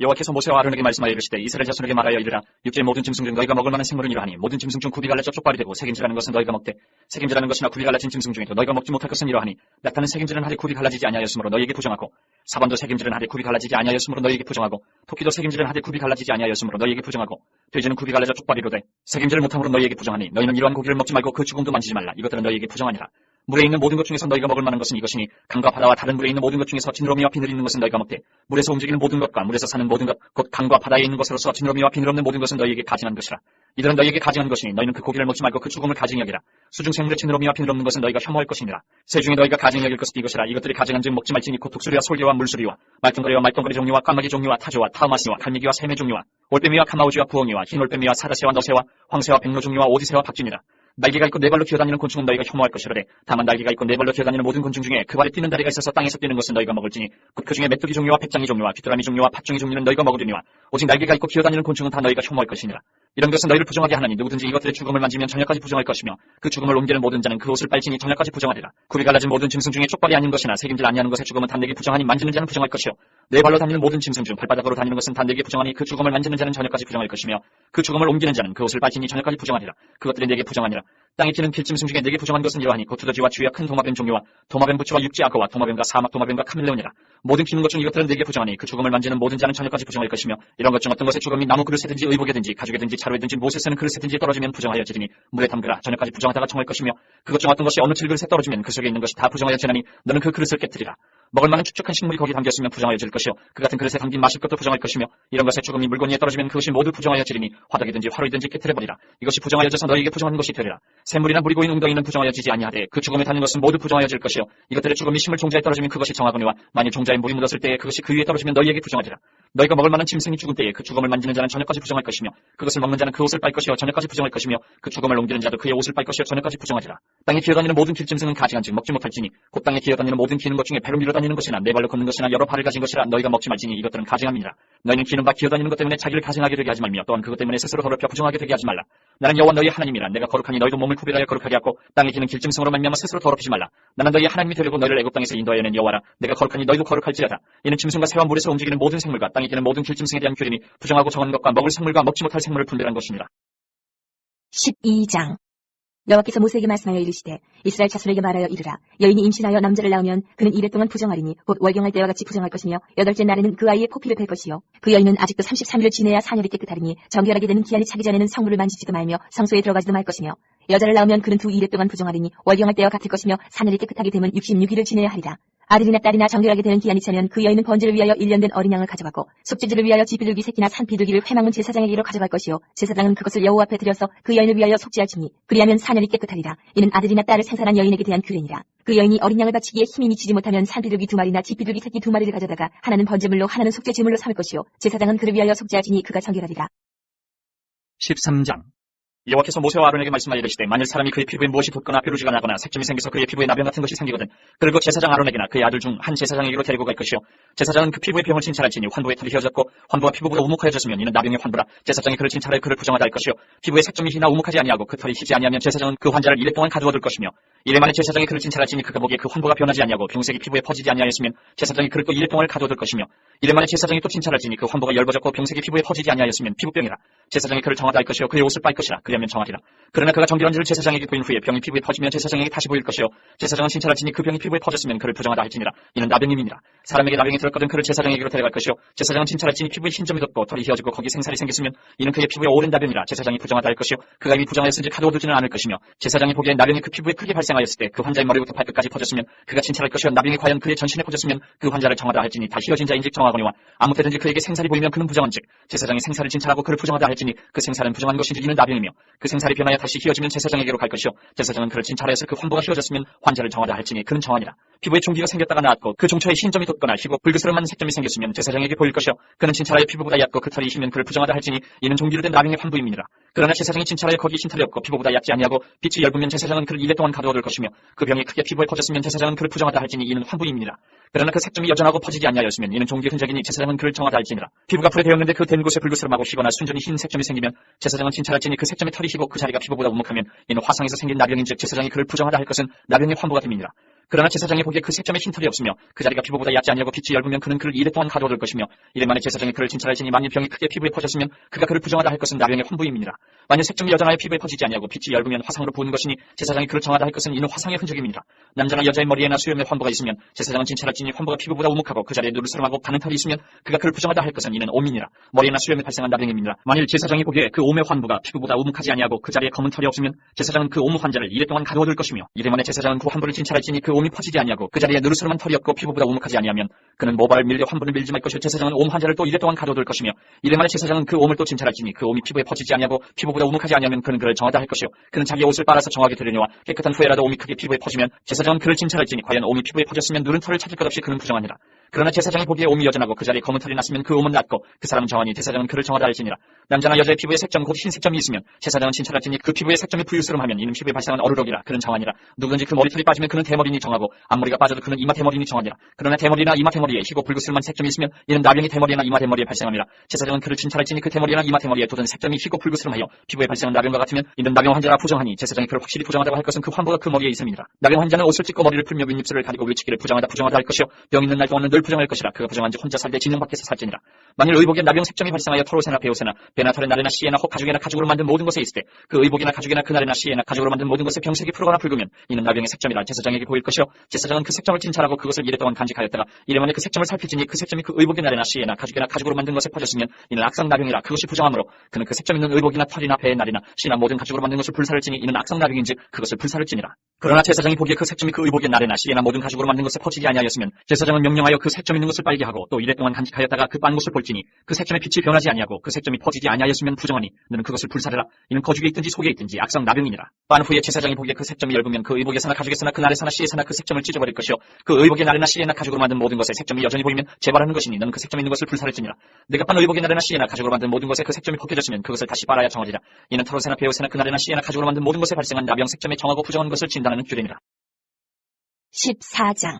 여호와께서 모세와 아론에게 말씀하여 이르시되 이스라엘 자손에게 말하여 이르라. 육지의 모든 짐승 중 너희가 먹을 만한 생물은 이러하니 모든 짐승 중 굽이 갈라져 쪽발이 되고 색임질하는 것은 너희가 먹되 색임질하는 것이나 굽이 갈라진 짐승 중에도 너희가 먹지 못할 것은 이러하니 낙타는 색임질은 하되 굽이 갈라지지 아니하였으므로 너희에게 부정하고 사반도 색임질은 하되 굽이 갈라지지 아니하였으므로 너희에게 부정하고 토끼도 색임질은 하되 굽이 갈라지지 아니하였으므로 너희에게 부정하고 돼지는 굽이 갈라져 쪽발이로되 색임질을 못함으로 너희에게 부정하니 너희는 이러한 고기를 먹지 말고 그 죽음도 만지지 말라. 이것들은 너희에게 부정하니라. 물에 있는 모든 것 중에서 너희가 먹을 만한 것은 이것이니 강과 바다와 다른 물에 있는 모든 것 중에서 지느러미와 비늘 있는 것은 너희가 먹되 물에서 움직이는 모든 것과 물에서 사는 모든 것 곧 강과 바다에 있는 것으로서 지느러미와 비늘 없는 모든 것은 너희에게 가증한 것이라. 이들은 너희에게 가증한 것이니 너희는 그 고기를 먹지 말고 그 죽음을 가증히 여기라. 수중 생물의 지느러미와 비늘 없는 것은 너희가 혐오할 것이니라. 새 중에 너희가 가증히 여길 것은 이것이라. 이것들이 가증한즉 먹지 말지니 곧 독수리와 솔개와 물수리와 말똥거리와 말똥거리 종류와 까마귀 종류와 타조와 타우마시와 갈매기와 새매 종류와 올빼미와 카마우지와 부엉이와 흰 올빼미와 사라새와 너새와 황새와 백로 종류와 오디새와 박쥐니라. 날개가 있고 네 발로 기어다니는 곤충은 너희가 혐오할 것이로되 다만 날개가 있고 네 발로 기어다니는 모든 곤충 중에 그 발에 뛰는 다리가 있어서 땅에서 뛰는 것은 너희가 먹을지니 곧 그 중에 메뚜기 종류와 백장이 종류와 귀뚜라미 종류와 팥종이 종류는 너희가 먹으리니와 오직 날개가 있고 기어다니는 곤충은 다 너희가 혐오할 것이니라. 이런 것은 너희를 부정하게 하나니 누구든지 이것들의 죽음을 만지면 저녁까지 부정할 것이며 그 죽음을 옮기는 모든 자는 그 옷을 빨지니 저녁까지 부정하리라. 굽이 갈라진 모든 짐승 중에 족발이 아닌 것이나 새김질 아니하는 것의 죽음은 단내게 부정하니 만지는 자는 부정할 것이요 네 발로 다니는 모든 짐승 중 발바닥으로 다니는 것은 단내게 부정하니 그 죽음을 만지는 자는 저녁까지 부정할 것이며 그 죽음을 옮기는 자는 그 옷을 빨지니 저녁까지 부정하리라. 그것들이 내게 부정하니라. 땅에 피는 길짐승 중에 내게 부정한 것은 이러하니 곧 두더지와 쥐와 큰 도마뱀 종류와 도마뱀 부추와 육지 악어와 도마뱀과 사막 도마뱀과 카멜레온이라. 모든 피는 것 중 이것들은 내게 부정하니 그 죽음을 만지는 모든 자는 저녁까지 부정할 것이며 이런 것 중 어떤 것의 죽음이 나무 그릇에든지 의복에든지 가죽에든지 자루에든지 못에 쓰는 그릇에든지 떨어지면 부정하여지리니 물에 담그라. 저녁까지 부정하다가 청할 것이며 그것 중 어떤 것이 어느 질그릇에 떨어지면 그 속에 있는 것이 다 부정하여지나니 너는 그 그릇을 깨뜨리라. 먹을 만한 축축한 식물이 거기 담겼으면 부정하여질 것이요 그 같은 그릇에 담긴 마실 것도 부정할 것이며 이런 것의 죽음이 물건 위에 떨어지면 그것이 모두 부정하여지리니 화덕이든지 화로이든지 깨뜨려버리라. 이것이 부정하여져서 너희에게 부정한 것이 되리라. 샘물이나 물이 고인 웅덩이는 부정하여지지 아니하되 그 죽음에 닿는 것은 모두 부정하여질 것이요 이것들의 죽음이 식물 종자에 떨어지면 그것이 정하거니와 만일 종자에 물이 묻었을 때에 그것이 그 위에 떨어지면 너희에게 부정하리라. 너희가 먹을 만한 짐승이 죽은 때에 그 죽음을 만지는 자는 저녁까지 부정할 것이며 그것을 먹는 자는 그 옷을 빨 것이요 저녁까지 부정할 것이며 그 죽음을 옮기는 자도 그의 옷을 빨 것이요 저녁까지 부정하리라. 땅에 기어다니는 모든 길짐승은 가증한즉 먹지 못할지니 곧 땅에 기어다니는 모든 기는 것 중에 배로 밀어다니는 것이나 네 발로 걷는 것이나 여러 발을 가진 것이라 너희가 먹지 말지니 이것들은 가증함이니라. 너희는 기는 바 기어다니는 것 때문에 자기를 가증하게 되게 하지 말며 또한 그것 때문에 스스로 더럽혀 부정하게 되게 하지 말라. 나는 여호와 너희 하나님이라. 내가 거룩하니 너희도 몸을 구별하여 거룩하게 하고 땅에 기는 길짐승으로 말미암아 스스로 더럽히지 말라. 나는 너희 하나님이 되려고 너희를 애굽 땅에서 인도하여 낸 여호와라. 내가 거룩하니 너희도 거룩할지어다. 이는 짐승과 새와 물에서 움직이는 모든 생물과 땅에 기는 모든 길짐승에 대한 규례니 부정하고 정한 것과 먹을 생물과 먹지 못할 생물을 분별한 것이니라. 12장 여호와께서 모세에게 말씀하여 이르시되 이스라엘 자손에게 말하여 이르라. 여인이 임신하여 남자를 낳으면 그는 2일 동안 부정하리니 곧 월경할 때와 같이 부정할 것이며 8째 날에는 그 아이의 포피를 뺄 것이요 그 여인은 아직도 33일을 지내야 사녀리 깨끗하리니 정결하게 되는 기한이 차기 전에는 성물을 만지지도 말며 성소에 들어가지도 말 것이며 여자를 낳으면 그는 2일 동안 부정하리니 월경할 때와 같을 것이며 사녀리 깨끗하게 되면 66일을 지내야 하리라. 아들이나 딸이나 정결하게 되는 기한이 차면 그 여인은 번제를 위하여 1년 된 어린 양을 가져가고 속죄제를 위하여 쥐비둘기 새끼나 산비둘기를 회망은 제사장에게로 가져갈 것이요 제사장은 그것을 여호와 앞에 드려서 그 여인을 위하여 속죄할지니 그리하면 사년이 깨끗하리라. 이는 아들이나 딸을 생산한 여인에게 대한 규례니라. 그 여인이 어린 양을 바치기에 힘이 미치지 못하면 산비둘기 2마리나 쥐비둘기 새끼 2마리를 가져다가 하나는 번제물로 하나는 속죄제물로 삼을 것이요 제사장은 그를 위하여 속죄할지니 그가 정결하리라. 13장 여호와께서 모세와 아론에게 말씀하여 이르시되 만일 사람이 그의 피부에 무엇이 돋거나 뾰루지가 나거나 색점이 생겨서 그의 피부에 나병 같은 것이 생기거든 그리고 제사장 아론에게나 그의 아들 중 한 제사장에게로 데리고 갈 것이요 제사장은 그 피부의 병을 진찰할지니 환부의 털이 휘어졌고 환부가 피부보다 우묵하여졌으면 이는 나병의 환부라. 제사장이 그를 진찰하여 그를 부정하다 할 것이요 피부에 색점이 희나 우묵하지 아니하고 그 털이 희지 아니하면 제사장은 그 환자를 1일 동안 가두어 둘 것이며 이래 만에 제사장이 그를 진찰할지니 그가 보기에 그 환부가 변하지 아니하고 병색이 피부에 퍼지지 아니하였으면 제사장이 그를 또 1일 동안 가두어 둘 것이며 이래 만에 제사장이 또 진찰할지니 그 환부가 엷어졌고 병색이 피부에 퍼지지 아니하였으면 피부병이라. 제사장이 그를 정하다 할 것이요 그의 옷을 빨 것이라. 그리하면 정하리라. 그러나 그가 정결한 줄을 제사장에게 보인 후에 병이 피부에 퍼지면 제사장에게 다시 보일 것이요 제사장은 진찰할지니 그 병이 피부에 퍼졌으면 그를 부정하다 할지니라. 이는 나병임이니라. 사람에게 나병이 들었거든 그를 제사장에게로 데려갈 것이요 제사장은 진찰할지니 피부에 흰점이 돋고 털이 휘어지고 거기 생살이 생겼으면 이는 그의 피부에 오랜 나병이라. 제사장이 부정하다 할 것이요 그가 이미 부정하였은지 가두어두지는 않을 것이며 제사장이 보기에 나병이 그 피부에 크게 발생하였을 때 그 환자의 머리부터 발끝까지 퍼졌으면 그가 진찰할 것이요 나병이 과연 그의 전신에 퍼졌으면 그 환자를 정하다 할지니 다 휘어진 자인즉 정하거니와 아무 때든지 그에게 생살이 보이면 그는 부정한즉 제사장이 생살을 진찰하고 그를 부정하다 할지니 그 생살은 부정한 것인지 이는 나병이며 그 생살이 변하여 다시 휘어지면 제사장에게로 갈 것이요 제사장은 그를 진찰하여서 그 환부가 휘어졌으면 환자를 정하다 할지니 그는 정하니라. 피부에 종기가 생겼다가 나았고 그 종처에 흰점이 돋거나 희고 불그스름한 색점이 생겼으면 제사장에게 보일 것이요 그는 진찰하여 피부보다 얕고 그 털이 희면 그를 부정하다 할지니 이는 종기로 된 나병의 환부임이니라. 그러나 제사장이 진찰하여 거기 흰털이 없고 피부보다 얕지 아니하고 빛이 엷으면 제사장은 그를 1일 동안 가두어 둘 것이며 그 병이 크게 피부에 퍼졌으면 제사장은 그를 부정하다 할지니 이는 환부임이니라. 그러나 그 색점이 여전하고 퍼지지 아니하였으면 이는 종기의 흔적이니 제사장은 그를 정하다 할지니라. 피부가 불에 데었는데 그 된 곳에 불그스름하고 희거나 순전히 흰 색점이 생기면 제사장은 진찰할지니 그 색점의 털이 희고 그 자리가 피부보다 우묵하면 이는 화상에서 생긴 나병인즉 제사장이 그를 부정하다 할 것은 나병의 환부가 됨이니라. 그러나 제사장이 보기에 그 색점에 흰털이 없으며 그 자리가 피부보다 얕지 아니하고 빛이 엷으면 그는 그를 2일 동안 가두어 둘 것이며 이래 만에 제사장이 그를 진찰할지니 만일 병이 크게 피부에 퍼졌으면 그가 그를 부정하다 할 것은 나병의 환부임이니라. 만일 색점이 여전하여 피부에 퍼지지 아니하고 빛이 엷으면 화상으로 부은 것이니 제사장이 그를 정하다 할 것은 이는 화상의 흔적임이니라. 남자나 여자의 머리에나 수염에 환부가 있으면 제사장은 진찰할지니 환부가 피부보다 우묵하고 그 자리에 누르스름하고 가는 털이 있으면 그가 그를 부정하다 할 것은 이는 옴이니라. 머리에나 수염에 발생한 나병임이니라. 만일 제사장이 보기에 그 옴의 환부가 피부보다 우묵하지 아니하고 그 자리에 검은 털이 없으면 제사장은 그 옴 환자를 2일 동안 가두어 둘 것이며 이래 만에 제사장은 그 환부를 진찰할지니 그 옴이 퍼지지 아니하고 그 자리에 누르스름한 털이 없고 피부보다 우묵하지 아니하면 그는 모발을 밀려 환부를 밀지 말 것이요 제사장은 옴 환자를 또 1일 동안 가두어 둘 것이며 이래 만에 제사장은 그 옴을 또 진찰할지니 그 옴이 피부에 퍼지지 아니하고 피부보다 우묵하지 아니하면 그는 그를 정하다 할 것이요 그는 자기의 옷을 빨아서 정하게 되려니와 깨끗한 후에라도 옴이 크게 피부에 퍼지면 제사장은 그를 진찰할지니 과연 옴이 피부에 퍼졌으면 누른 털을 찾을 것 없이 그는 부정하니라. 그러나 제사장이 보기에 옴이 여전하고 그 자리에 검은 털이 났으면 그 옴은 낫고 그 사람은 정하니 제사장은 그를 정하다 할지니라. 남자나 여자의 피부에 색점 곧 흰색점이 있으면 제사장은 진찰할지니 그 피부에 색점이 부유스름하면 이는 피부에 발생한 어루럭이라. 그는 정하니라. 누구든지 그 머리털이 빠지면 그는 대머리니 정하고 앞머리가 빠져도 그는 이마 대머리니 정하니라. 그러나 대머리나 이마 대머리에 희고 붉으스름한 색점이 있으면 이는 나병이 대머리나 이마 대머리에 발생함이라. 제사장은 그를 진찰할지니 그 대머리나 이마 대머리에 돋은 색점이 희고 붉으스름하여 피부에 발생한 나병과 같으면 이는 나병 환자라 부정하니 제사장이 그를 확실히 부정하다고 할 것은 그 환부가 그 머리에 있음이니라. 나병 환자는 옷을 찢고 머리를 풀며 윗입술을 가리고 외치기를 부정하다 할 것이요 병 있는 날 동안은 늘 부정할 것이라. 그가 부정한지 혼자 살되 진영 밖에서 살지니라. 만일 의복에 나병 색점이 발생하여 털옷에나 베옷에나 배나 털에 나래나 씨에나 혹 가죽에나 가죽으로 만든 모든 것에 있을 때 그 의복이나 가죽이나 그날에나 씨에나 가죽으로 만든 모든 것에 병색이 푸르거나 붉으면 이는 나병의 색점이라 제사장에게 보일 것이요 제사장은 그 색점을 진찰하고 그것을 이랫동안 간직하였다가 이래만에 그 색점을 살필지니 그 색점이 그 의복의 날에나 씨에나 가죽이나 가죽으로 만든 것에 퍼졌으면 이는 악성 나병이라. 그것이 부정하므로 그는 그 색점 있는 의복이나 털이나 배의 날이나 씨나 모든 가죽으로 만든 것을 불사를지니 이는 악성 나병인즉 그것을 불사를지니라. 그러나 제사장이 보기에 그 색점이 그 의복의 날에나 씨에나 모든 가죽으로 만든 것에 퍼지지 아니하였으면 제사장은 명령하여 그 색점 있는 것을 빨게 하고 또 이랫동안 간직하였다가 그 빤 것을 볼지니 그 색점의 빛이 변하지 아니하고 그 색점이 퍼지지 아니하였으면 부정하니 너는 그것을 불사르라. 이는 거죽에 있든지 속에 있든지 악성 나병이니라. 빤 후에 제사장이 보기에 그 색점이 엷으면 그 의복에서나 가죽에서나 그 날에서나 씨에서나 그 색점을 찢어버릴 것이요 그 의복의 날에나 씨에나 가죽으로 만든 모든 것에 색점이 여전히 보이면 재발하는 것이니 너는 그 색점 있는 것을 불사를지니라. 내가 빤 의복의 날에나 씨에나 가죽으로 만든 모든 것에 그 색점이 벗겨졌으면 그것을 다시 빨아야 정하리라. 이는 털옷에나 베옷에나 그 날에나 씨에나 가죽으로 만든 모든 것에 발생한 나병 색점에 정하고 부정한 것을 진단하는 규례니라. 14장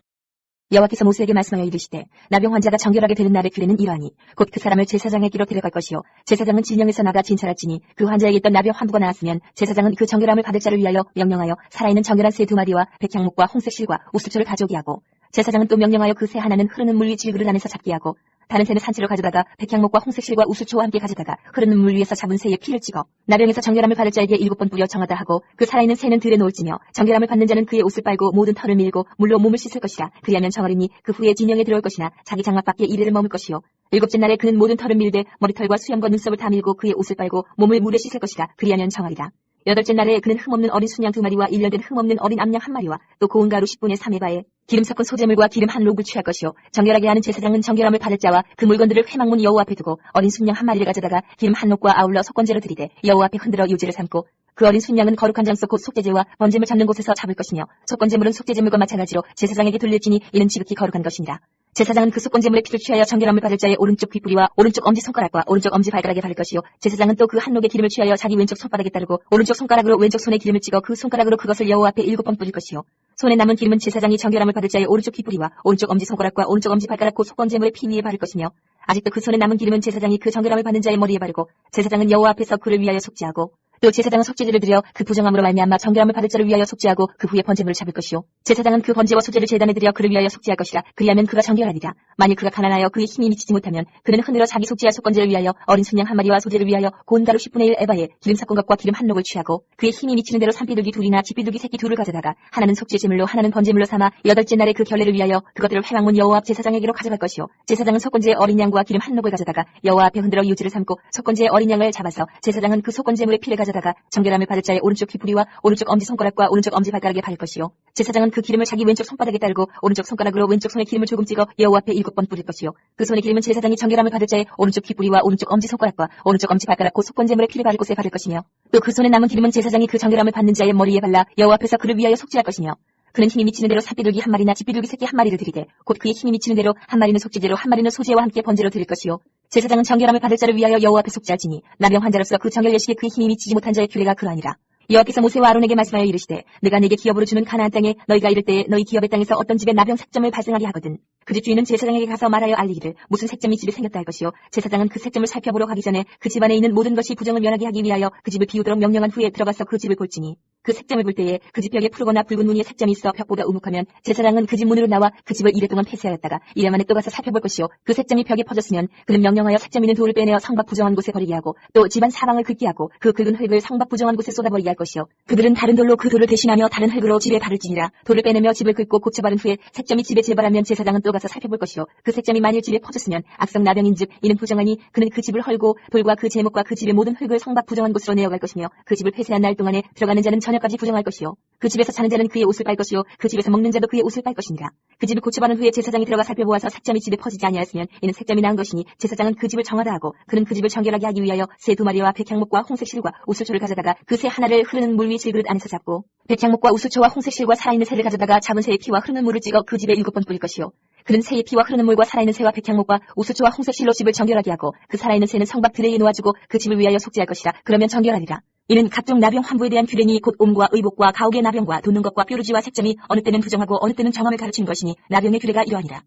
여호와께서 모세에게 말씀하여 이르시되 나병 환자가 정결하게 되는 날의 규례는 이러하니 곧 그 사람을 제사장에게로 데려갈 것이요 제사장은 진영에서 나가 진찰할지니 그 환자에게 있던 나병 환부가 나았으면 제사장은 그 정결함을 받을 자를 위하여 명령하여 살아있는 정결한 새 2마리와 백향목과 홍색 실과 우수초를 가져오게 하고 제사장은 또 명령하여 그 새 하나는 흐르는 물 위 질그릇 안에서 잡게 하고 다른 새는 산채로 가져다가 백향목과 홍색실과 우수초와 함께 가져다가 흐르는 물 위에서 잡은 새의 피를 찍어 나병에서 정결함을 받을 자에게 7번 뿌려 정하다 하고 그 살아있는 새는 들에 놓을지며 정결함을 받는 자는 그의 옷을 빨고 모든 털을 밀고 물로 몸을 씻을 것이라. 그리하면 정하리니 그 후에 진영에 들어올 것이나 자기 장막 밖에 이래를 머물 것이요 7째 날에 그는 모든 털을 밀되 머리털과 수염과 눈썹을 다 밀고 그의 옷을 빨고 몸을 물에 씻을 것이라. 그리하면 정하리라. 8째 날에 그는 흠없는 어린 순양 2마리와 1년 된 흠없는 어린 암양 1마리와 또 고운 가루 10분의 3의 바에 기름 섞은 소재물과 기름 한 록을 취할 것이요 정결하게 하는 제사장은 정결함을 받을 자와 그 물건들을 회막문 여호와 앞에 두고 어린 순양 1마리를 가져다가 기름 한 록과 아울러 속건제로 드리되 여호와 앞에 흔들어 유제를 삼고 그 어린 순양은 거룩한 장소 곧 속죄제와 번제물 잡는 곳에서 잡을 것이며 속건제물은 속죄제물과 마찬가지로 제사장에게 돌릴지니 이는 지극히 거룩한 것이니라. 제사장은 그 속건제물의 피를 취하여 정결함을 받을 자의 오른쪽 귓뿌리와 오른쪽 엄지손가락과 오른쪽 엄지발가락에 바를 것이요 제사장은 또 그 한 록의 기름을 취하여 자기 왼쪽 손바닥에 따르고 오른쪽 손가락으로 왼쪽 손에 기름을 찍어 그 손가락으로 그것을 여호와 앞에 7번 뿌릴 것이요 손에 남은 기름은 제사장이 정결함을 받을 자의 오른쪽 귓뿌리와 오른쪽 엄지손가락과 오른쪽 엄지발가락 곧 속건제물의 피 위에 바를 것이며 아직도 그 손에 남은 기름은 제사장이 그 정결함을 받는 자의 머리에 바르고 제사장은 여호와 앞에서 그를 위하여 속죄하고 또 제사장은 속죄제를 드려 그 부정함으로 말미암아 정결함을 받을 자를 위하여 속죄하고 그 후에 번제물을 잡을 것이요 제사장은 그 번제와 소제를 제단에 드려 그를 위하여 속죄할 것이라. 그리하면 그가 정결하리라. 만일 그가 가난하여 그의 힘이 미치지 못하면 그는 흔들어 자기 속죄할 속건제를 위하여 어린 순양 1마리와 소제를 위하여 고운 가루 10분의 1 에바에 기름 섞은 것과 기름 한 록을 취하고 그의 힘이 미치는 대로 산비둘기 2이나 집비둘기 새끼 2를 가져다가 하나는 속죄제물로 하나는 번제물로 삼아 8째 날에 그 결례를 위하여 그것들을 회막문 여호와 앞 제사장에게로 가져갈 것이요 제사장은 속건제의 어린 양과 기름 한 록을 가져다가 여호와 앞에 흔들어 유지를 삼고 속건제의 어린 양을 잡아서 제사장은 그 속건제물의 피를 가져다가 정결함을 받을 자의 오른쪽 귓뿌리와 오른쪽 엄지손가락과 오른쪽 엄지발가락에 바를 것이요 제사장은 그 기름을 자기 왼쪽 손바닥에 따르고 오른쪽 손가락으로 왼쪽 손에 기름을 조금 찍어 여호와 앞에 7번 뿌릴 것이요 그 손의 기름은 제사장이 정결함을 받을 자의 오른쪽 귓뿌리와 오른쪽 엄지손가락과 오른쪽 엄지발가락 곧 속건제물의 피를 바를 곳에 바를 것이며 또 그 손에 남은 기름은 제사장이 그 정결함을 받는 자의 머리에 발라 여호와 앞에서 그를 위하여 속죄할 것이며 그는 힘이 미치는 대로 산비둘기 1마리나 집비둘기 새끼 1마리를 드리되 곧 그의 힘이 미치는 대로 1마리는 속죄제로 1마리는 소제와 함께 번제로 드릴 것이요 제사장은 정결함을 받을 자를 위하여 여호와 앞에 속죄할지니 나병 환자로서 그 정결 예식에 그의 힘이 미치지 못한 자의 규례가 그러하니라. 여호와께서 모세와 아론에게 말씀하여 이르시되 내가 네게 기업으로 주는 가나안 땅에 너희가 이를 때에 너희 기업의 땅에서 어떤 집에 나병 색점을 발생하게 하거든 그 집 주인은 제사장에게 가서 말하여 알리기를 무슨 색점이 집에 생겼다 할 것이요 제사장은 그 색점을 살펴보러 가기 전에 그 집안에 있는 모든 것이 부정을 면하게 하기 위하여 그 집을 비우도록 명령한 후에 들어가서 그 집을 볼지니 그 색점을 볼 때에 그 집 벽에 푸르거나 붉은 무늬의 색점이 있어 벽보다 우묵하면 제사장은 그 집 문으로 나와 그 집을 이랫동안 폐쇄하였다가 이래 만에 또 가서 살펴볼 것이요 그 색점이 벽에 퍼졌으면 그는 명령하여 색점 있는 돌을 빼내어 성밖 부정한 곳에 버리게 하고 또 집안 사방을 긁게 하고 그 긁은 흙을 성밖 부정한 곳에 쏟아버리게 할 것이요 그들은 다른 돌로 그 돌을 대신하며 다른 흙으로 집에 바를지니라. 돌을 빼내며 집을 긁고 고쳐 바른 후에 색점이 집에 재발하면 제사장은 또 가서 살펴볼 것이요 그 색점이 만일 집에 퍼졌으면 악성 나병인즉 이는 부정하니 그는 그 집을 헐고 돌과 그 제목과 그 집의 모든 흙을 성밖 부정한 곳으로 내어갈 것이며 그 집을 폐쇄한 날 동안에 들어가는 자는 저녁까지 부정할 것이요. 그 집에서 자는 자는 그의 옷을 빨 것이요. 그 집에서 먹는 자도 그의 옷을 빨 것이니라. 그 집을 고쳐바른 후에 제사장이 들어가 살펴보아서 색점이 집에 퍼지지 아니하였으면 이는 색점이 나은 것이니 제사장은 그 집을 정하다 하고 그는 그 집을 정결하게 하기 위하여 새 2마리와 백향목과 홍색 실과 우수초를 가져다가 그 새 하나를 흐르는 물 위 질그릇 안에서 잡고 백향목과 우수초와 홍색 실과 살아있는 새를 가져다가 잡은 새의 피와 흐르는 물을 찍어 그 집에 7번 뿌릴 것이요. 그는 새의 피와 흐르는 물과 살아있는 새와 백향목과 우수초와 홍색 실로 집을 정결하게 하고 그 살아있는 새는 성박 드레에 놓아주고 그 집을 위하여 속죄할 것이라. 그러면 정결하리라. 이는 각종 나병 환부에 대한 규례니 곧 옴과 의복과 가옥의 나병과 돋는 것과 뾰루지와 색점이 어느 때는 부정하고 어느 때는 정함을 가르치는 것이니 나병의 규례가 이러하니라.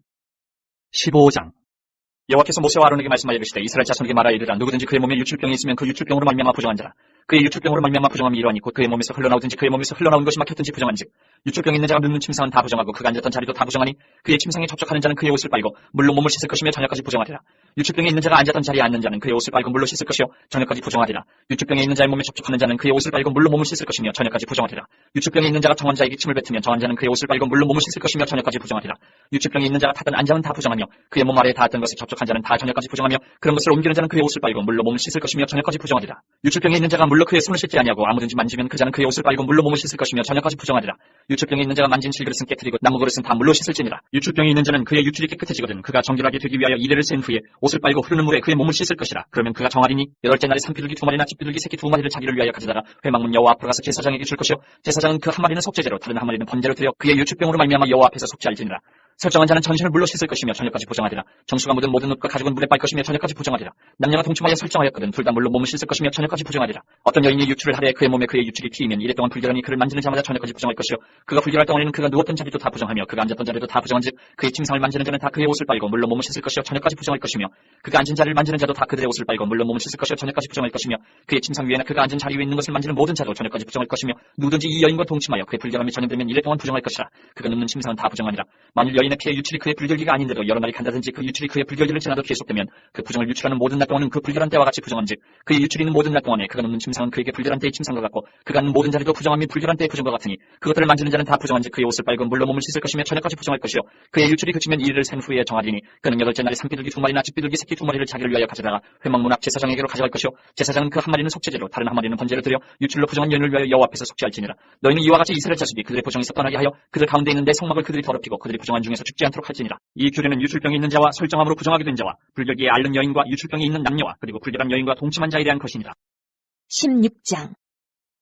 15장. 여호와께서 모세와 아론에게 말씀하여 이르시되 이스라엘 자손에게 말하여 이르라. 누구든지 그의 몸에 유출병이 있으면 그 유출병으로 말미암아 부정한 자라. 그의 유출병으로 말미암아 부정함이 이러하니 곧 그의 몸에서 흘러나오든지 그의 몸에서 흘러나온 것이 막혔든지 부정한즉 유출병이 있는 자가 눕는 침상은 다 부정하고 그가 앉았던 자리도 다 부정하니 그의 침상에 접촉하는 자는 그의 옷을 빨고 물로 몸을 씻을 것이며 저녁까지 부정하리라. 유출병이 있는 자가 앉았던 자리에 앉는 자는 그의 옷을 빨고 물로 씻을 것이요 저녁까지 부정하리라. 유출병이 있는 자의 몸에 접촉하는 자는 그의 옷을 빨고 물로 몸을 씻을 것이며 저녁까지 부정하리라. 유출병이 있는 자가 정한 자에게 침을 뱉으면 정한 자는 그의 옷을 빨고 물로 몸을 씻을 것이며 저녁까지 부정하리라. 유출병이 있는 자가 탔던 안장은 다 부정하며 그의 몸 아래에 닿았던 것에 접촉한 자는 다 저녁까지 부정하며 그런 것을 옮기는 자는 그의 옷을 빨고 물로 몸을 씻을 것이며 저녁까지 부정하리라. 유출병이 있는 자가 물로 그의 손을 씻지 아니하고 아무든지 만지면 그 자는 그의 옷을 빨고 물로 몸을 씻을 것이며 저녁까지 부정하리라. 유출병이 있는 자가 만진 실그릇은 깨뜨리고 나무 그릇은 다 물로 씻을지니라. 유출병이 있는 자는 그의 유출이 깨끗해지거든 그가 정결하게 되기 위하여 이레를 센 후에 옷을 빨고 흐르는 물에 그의 몸을 씻을 것이라. 그러면 그가 정하리니 8째 날에 산비둘기 2마리나 집비둘기 새끼 2마리를 자기를 위하여 가져다가 회막문 여호와 앞으로 가서 제사장에게 줄 것이요 제사장은 그 한 마리는 속죄제로 다른 한 마리는 번제로 드려 그의 유출병으로 말미암아 여호와 앞에서 속죄할지니라. 설정한 자는 전신을 물로 씻을 것이며 저녁까지 부정하리라. 정수가 묻은 모든 옷과 가죽은 물에 빨 것이며 저녁까지 부정하리라. 남녀가 동침하여 설정하였거든 둘 다 물로 몸을 씻을 것이며 저녁까지 부정하리라. 어떤 여인이 유출을 하되 그의 몸에 그의 유출이 피이면 이래 동안 불결하니 그를 만지는 자마다 저녁까지 부정할 것이요 그가 불결할 동안에는 그가 누웠던 자리도 다 부정하며 그가 앉았던 자리도 다 부정한즉 그의 침상을 만지는 자는 다 그의 옷을 빨고 물로 몸을 씻을 것이요 저녁까지 부정할 것이며 그가 앉은 자리를 만지는 자도 다 그들의 옷을 빨고 물로 몸을 씻을 것이요 저녁까지 부정할 것이며 그의 침상 위에나 그가 앉은 자리 위에 있는 것을 만지는 모든 자도 저녁까지 부정할 것이며 누구든지 이 여인과 동침하여 그의 불결함이 전염되면 이래 동안 부정할 것이라. 그가 눕는 침상은 다 부정하니라. 만일 여인의 피의 유출이 그의 불결기가 아닌데도 여러 날이 간다든지 그 유출이 그의 불결기를 지나도 계속되면 그 부정을 유출하는 모든 날 동안은 그 불결한 때와 같이 부정한즉 그의 유출이 있는 모든 날 동안에 그가 눕는 침상은 그에게 불결한 때의 침상과 같고 그가 앉는 모든 자리도 부정함이 불결한 때의 부정과 같으니 그것들을 만지는 자는 다 부정한즉 그의 옷을 빨고 물로 몸을 씻을 것이며 저녁까지 부정할 것이요 그의 유출이 그치면 이를 센 후에 정하리니 그는 8째 날에 산비둘기 2마리나 집비둘기 새끼 2마리를 자기를 위하여 가져다가 회막문 앞 제사장에게로 가져갈 것이요 제사장은 그 한 마리는 속죄제로 다른 한 마리는 번제로 드려 유출로 부정한 여인을 위하여 여호와 앞에서 속죄할지니라. 너희는 이와 같이 이스라엘 자손이 그들의 부정에서 떠나게 하여 그들 가운데 있는 내 성막을 그들이 더럽히고 그들이 부정한 중에서 죽지 않도록 할지니라. 이 규례는 유출병이 있는 자와 설정함으로 부정하게 된 자와 불결기에 앓는 여인과 유출병이 있는 남녀와 그리고 불결한 여인과 동침한 자에 대한 것이니라. 16장.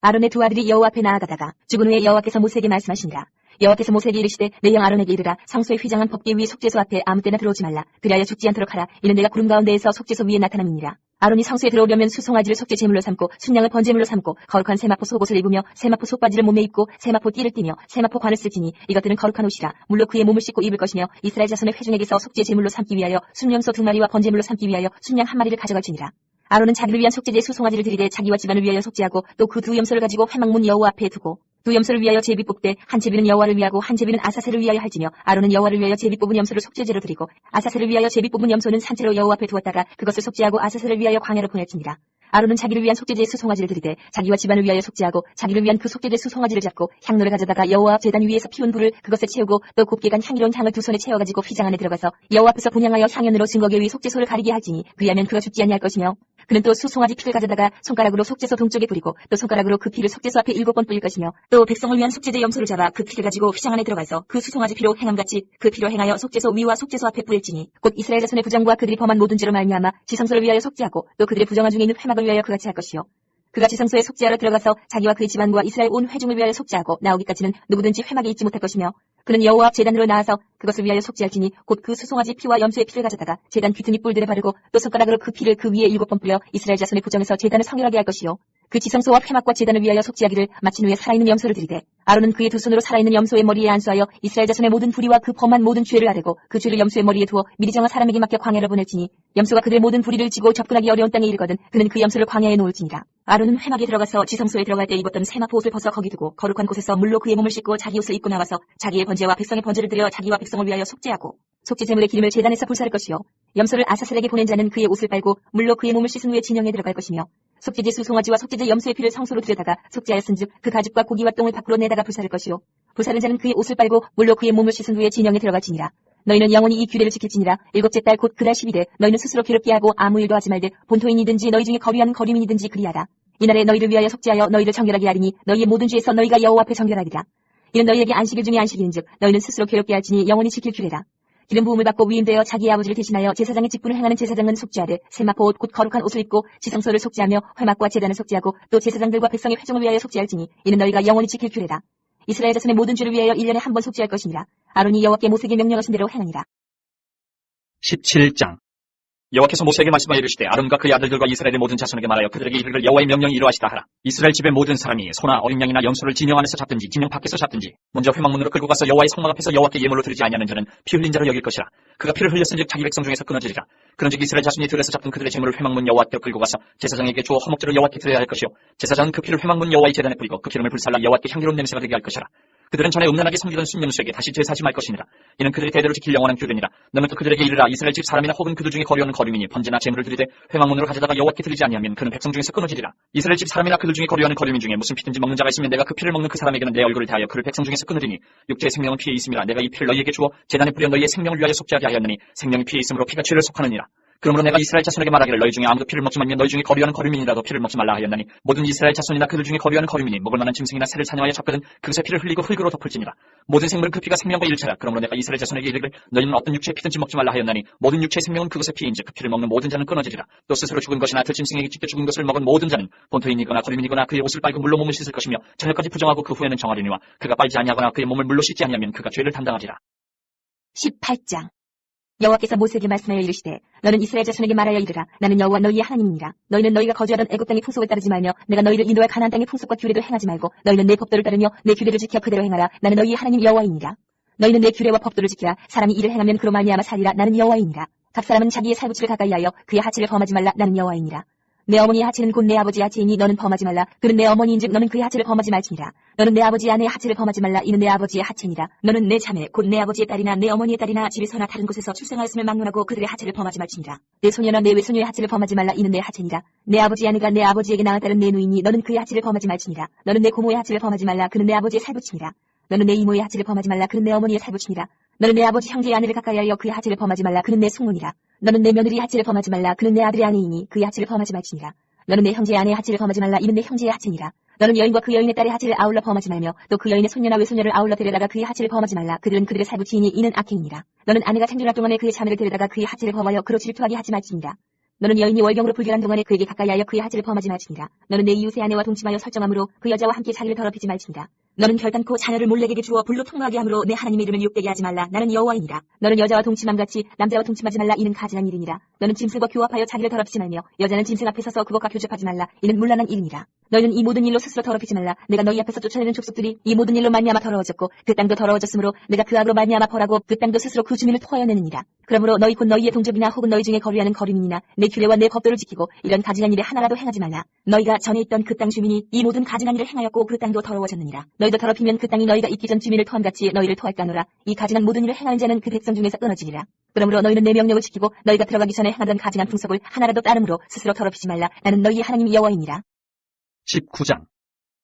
아론의 두 아들이 여호와 앞에 나아가다가 죽은 후에 여호와께서 모세에게 말씀하시니라. 여호와께서 모세에게 이르시되 내 영 아론에게 이르라. 성소의 휘장한 법궤 위 속죄소 앞에 아무 때나 들어오지 말라. 그리하여 죽지 않도록 하라. 이는 내가 구름 가운데에서 속죄소 위에 나타남이니라. 아론이 성소에 들어오려면 수송아지를 속죄 제물로 삼고 순양을 번제물로 삼고 거룩한 세마포 속옷을 입으며 세마포 속바지를 몸에 입고 세마포 띠를 띠며 세마포 관을 쓸지니 이것들은 거룩한 옷이라. 물로 그의 몸을 씻고 입을 것이며 이스라엘 자손의 회중에게서 속죄 제물로 삼기 위하여 순염소 2마리와 번제물로 삼기 위하여 순양 1마리를 가져갈지니라. 아론은 자기를 위한 속죄제의 수송아지를 드리되 자기와 집안을 위하여 속죄하고 또 그 두 염소를 가지고 회막문 여호와 앞에 두고 두 염소를 위하여 제비 뽑되 한 제비는 여호와를 위하고 한 제비는 아사셀을 위하여 할지며 아론은 여호와를 위하여 제비 뽑은 염소를 속죄제로 드리고 아사셀을 위하여 제비 뽑은 염소는 산채로 여호와 앞에 두었다가 그것을 속죄하고 아사셀을 위하여 광야로 보낼지니라. 아론은 자기를 위한 속죄제의 수송아지를 드리되 자기와 집안을 위하여 속죄하고 자기를 위한 그 속죄제 수송아지를 잡고 향로를 가져다가 여호와 제단 위에서 피운 불을 그것에 채우고 또 곱게 간 향기로운 향을 두 손에 채워가지고 휘장 안에 들어가서 여호와 앞에서 분향하여 향연으로 증거궤 위 속죄소를 가리게 할지니 그리하면 그가 죽지 아니할 것이며 그는 또 수송아지 피를 가져다가 손가락으로 속죄소 동쪽에 뿌리고 또 손가락으로 그 피를 속죄소 앞에 7번 뿌릴 것이며 또 백성을 위한 속죄제 염소를 잡아 그 피를 가지고 휘장 안에 들어가서 그 수송아지 피로 행함같이 그 피로 행하여 속죄소 위와 속죄소 앞에 뿌릴지니 곧 이스라엘 자손의 부정과 그들이 범한 모든 죄로 말미암아 지성소를 위하여 속죄하고 또 그들의 부정한 중에 있는 회막을 위하여 그같이 할 것이요 그가 지성소에 속죄하러 들어가서 자기와 그의 집안과 이스라엘 온 회중을 위하여 속죄하고 나오기까지는 누구든지 회막에 있지 못할 것이며 그는 여호와 앞 제단으로 나아서 그것을 위하여 속죄할지니 곧 그 수송아지 피와 염소의 피를 가져다가 제단 귀퉁이 뿔들에 바르고 또 손가락으로 그 피를 그 위에 7번 뿌려 이스라엘 자손의 부정에서 제단을 성결하게 할 것이요 그 지성소와 회막과 제단을 위하여 속죄하기를 마친 후에 살아있는 염소를 드리되 아론은 그의 두 손으로 살아있는 염소의 머리에 안수하여 이스라엘 자손의 모든 불의와 그 범한 모든 죄를 아뢰고 그 죄를 염소의 머리에 두어 미리 정한 사람에게 맡겨 광야로 보낼지니 염소가 그들의 모든 불의를 지고 접근하기 어려운 땅에 이르거든 그는 그 염소를 광야에 놓을지니라. 아론은 회막에 들어가서 지성소에 들어갈 때 입었던 세마포 옷을 벗어 거기 두고 거룩한 곳에서 물로 그의 몸을 씻고 자기 옷을 입고 나와서 자기의 번제와 백성의 번제를 드려 자기와 백성을 위하여 속죄하고 속죄 제물의 기름을 제단에서 불사를 것이요 염소를 아사셀에게 보낸 자는 그의 옷을 빨고 물로 그의 몸을 씻은 후에 진영에 들어갈 것이며 속죄제 수송아지와 속죄제 염소의 피를 성소로 들여다가 속죄하였은즉 그 가죽과 고기와 똥을 밖으로 내다가 불사를 것이요 불사른 자는 그의 옷을 빨고 물로 그의 몸을 씻은 후에 진영에 들어갈지니라. 너희는 영원히 이 규례를 지킬지니라. 7째 달 곧 그달 12대 너희는 스스로 괴롭게 하고 아무 일도 하지 말되 본토인이든지 너희 중에 거류하는 거류민이든지 그리하라. 이날에 너희를 위하여 속죄하여 너희를 정결하게 하리니 너희의 모든 죄에서 너희가 여호와 앞에 정결하리라. 이는 너희에게 안식일 중에 안식일인즉 너희는 스스로 괴롭게 할지니 영원히 지킬 규례라. 기름 부음을 받고 위임되어 자기의 아버지를 대신하여 제사장의 직분을 행하는 제사장은 속죄하되 세마포 옷 곧 거룩한 옷을 입고 지성소를 속죄하며 회막과 제단을 속죄하고 또 제사장들과 백성의 회중을 위하여 속죄할지니 이는 너희가 영원히 지킬 규례라. 이스라엘 자손의 모든 죄를 위하여 1년에 한 번 속죄할 것이니라. 아론이 여호와께 모세에게 명령하신 대로 행하니라. 17장 여호와께서 모세에게 말씀하여 이르시되 아론과 그의 아들들과 이스라엘의 모든 자손에게 말하여 그들에게 이르기를 여호와의 명령이 이러하시다 하라. 이스라엘 집의 모든 사람이 소나 어린 양이나 염소를 진영 안에서 잡든지 진영 밖에서 잡든지 먼저 회막문으로 끌고 가서 여호와의 성막 앞에서 여호와께 예물로 드리지 아니하는 자는 피 흘린 자로 여길 것이라. 그가 피를 흘렸은즉 자기 백성 중에서 끊어지리라. 그런즉 이스라엘 자손이 들에서 잡든 그들의 재물을 회막문 여호와 앞에 끌고 가서 제사장에게 주어 허목제로 여호와께 드려야 할 것이요 제사장은 그 피를 회막문 여호와의 제단에 뿌리고 그 기름을 불살라 여호와께 향기로운 냄새가 되게 할 것이라. 그들은 전에 음란하게 섬기던 순명수에게 다시 제사하지 말 것이니라. 이는 그들이 대대로 지킬 영원한 규례니라. 너는 또 그들에게 이르라. 이스라엘 집 사람이나 혹은 그들 중에 거류하는 거류민이 번제나 제물을 드리되 회막문으로 가져다가 여호와께 드리지 아니하면 그는 백성 중에서 끊어지리라. 이스라엘 집 사람이나 그들 중에 거류하는 거류민 중에 무슨 피든지 먹는 자가 있으면 내가 그 피를 먹는 그 사람에게는 내 얼굴을 대하여 그를 백성 중에서 끊으리니 육체의 생명은 피에 있음이라. 내가 이 피를 너희에게 주어 제단에 뿌려 너희의 생명을 위하여 속죄하게 하였느니 생명이 피에 있으므로 피가 죄를 속하느니라. 그러므로 내가 이스라엘 자손에게 말하기를 너희 중에 아무도 피를 먹지 말며 너희 중에 거류하는 거류민이라도 피를 먹지 말라 하였나니 모든 이스라엘 자손이나 그들 중에 거류하는 거류민이 먹을 만한 짐승이나 새를 사냥하여 잡거든 그것의 피를 흘리고 흙으로 덮을지니라. 모든 생물은 그 피가 생명과 일체라. 그러므로 내가 이스라엘 자손에게 이르기를 너희는 어떤 육체의 피든지 먹지 말라 하였나니 모든 육체의 생명은 그것의 피인즉 그 피를 먹는 모든 자는 끊어지리라. 또 스스로 죽은 것이나 들짐승에게 찢겨 죽은 것을 먹은 모든 자는 본토인이거나 거류민이거나 그의 옷을 빨고 물로 몸을 씻을 것이며 저녁까지 부정하고 그 후에는 정하리니와 그가 빨지 아니하거나 그의 몸을 물로 씻지 아니하면 그가 죄를 담당하리라. 18장 여호와께서 모세에게 말씀하여 이르시되 너는 이스라엘 자손에게 말하여 이르라. 나는 여호와 너희의 하나님이니라. 너희는 너희가 거주하던 애굽 땅의 풍속을 따르지 말며 내가 너희를 인도할 가나안 땅의 풍속과 규례도 행하지 말고 너희는 내 법도를 따르며 내 규례를 지켜 그대로 행하라. 나는 너희의 하나님 여호와이니라. 너희는 내 규례와 법도를 지키라. 사람이 이를 행하면 그로 말미암아 살리라. 나는 여호와이니라. 각 사람은 자기의 살부치를 가까이하여 그의 하체를 범하지 말라. 나는 여호와이니라. 내 어머니의 하체는 곧 내 아버지의 하체이니 너는 범하지 말라. 그는 내 어머니인즉 너는 그의 하체를 범하지 말지니라. 너는 내 아버지의 아내의 하체를 범하지 말라. 이는 내 아버지의 하체니라. 너는 내 자매 곧 내 아버지의 딸이나 내 어머니의 딸이나 집에서나 다른 곳에서 출생하였음을 막론하고 그들의 하체를 범하지 말지니라. 내 소녀나 내 외소녀의 하체를 범하지 말라. 이는 내 하체니라. 내 아버지의 아내가 내 아버지에게 낳은 딸은 내 누이니 너는 그의 하체를 범하지 말지니라. 너는 내 고모의 하체를 범하지 말라. 그는 내 아버지의 살부치니라. 너는 내 이모의 하체를 범하지 말라. 그는 내 어머니의 살부치니라. 너는 내 아버지 형제의 아내를 가까이하여 그의 하체를 범하지 말라. 그는 내 숙모니라. 너는 내 며느리의 하체를 범하지 말라. 그는 내 아들의 아내이니 그의 하체를 범하지 말지니라. 너는 내 형제의 아내의 하체를 범하지 말라. 이는 내 형제의 하체니라. 너는 여인과 그 여인의 딸의 하체를 아울러 범하지 말며 또 그 여인의 손녀나 외손녀를 아울러 데려다가 그의 하체를 범하지 말라. 그들은 그들의 살부치이니 이는 악행이니라. 너는 아내가 생존할 동안에 그의 자매를 데려다가 그의 하체를 범하여 그로 질투하게 하지 말지니라. 너는 여인이 월경으로 불결한 동안에 그에게 가까이하여 그의 하체를 범하지 말지니라. 너는 내 이웃의 아내와 동침하여 설정함으로 그 여자와 함께 자기를 더럽히지 말지니라. 너는 결단코 자녀를 몰래에게 주어 불로 통로하게 함으로 내 하나님의 이름을 욕되게 하지 말라. 나는 여호와이니라. 너는 여자와 동침함같이 남자와 동침하지 말라. 이는 가증한 일이니라. 너는 짐승과 교합하여 자기를 더럽히지 말며 여자는 짐승 앞에 서서 그것과 교접하지 말라. 이는 문란한 일이니라. 너희는 이 모든 일로 스스로 더럽히지 말라. 내가 너희 앞에서 쫓아내는 족속들이 이 모든 일로 말미암아 더러워졌고 그 땅도 더러워졌으므로 내가 그 악으로 말미암아 벌하고 그 땅도 스스로 그 주민을 토하여 내느니라. 그러므로 너희 곧 너희의 동족이나 혹은 너희 중에 거류하는 거류민이나 내 규례와 내 법도를 지키고 이런 가증한 일에 하나라도 행하지 말라. 너희가 전에 있던 그 땅 주민이 이 모든 가증한 일을 행하였고 그 땅도 더러워졌느니라. 너희도 더럽히면 그 땅이 너희가 있기 전 주민을 토함같이 너희를 토할까노라. 이 가증한 모든 일을 행하는 자는 그 백성 중에서 끊어지리라. 그러므로 너희는 내 명령을 지키고 너희가 들어가기 전에 행하던 가증한 풍속을 하나라도 따름으로 스스로 더럽히지 말라. 나는 너희의 하나님 여호와이니라. 19장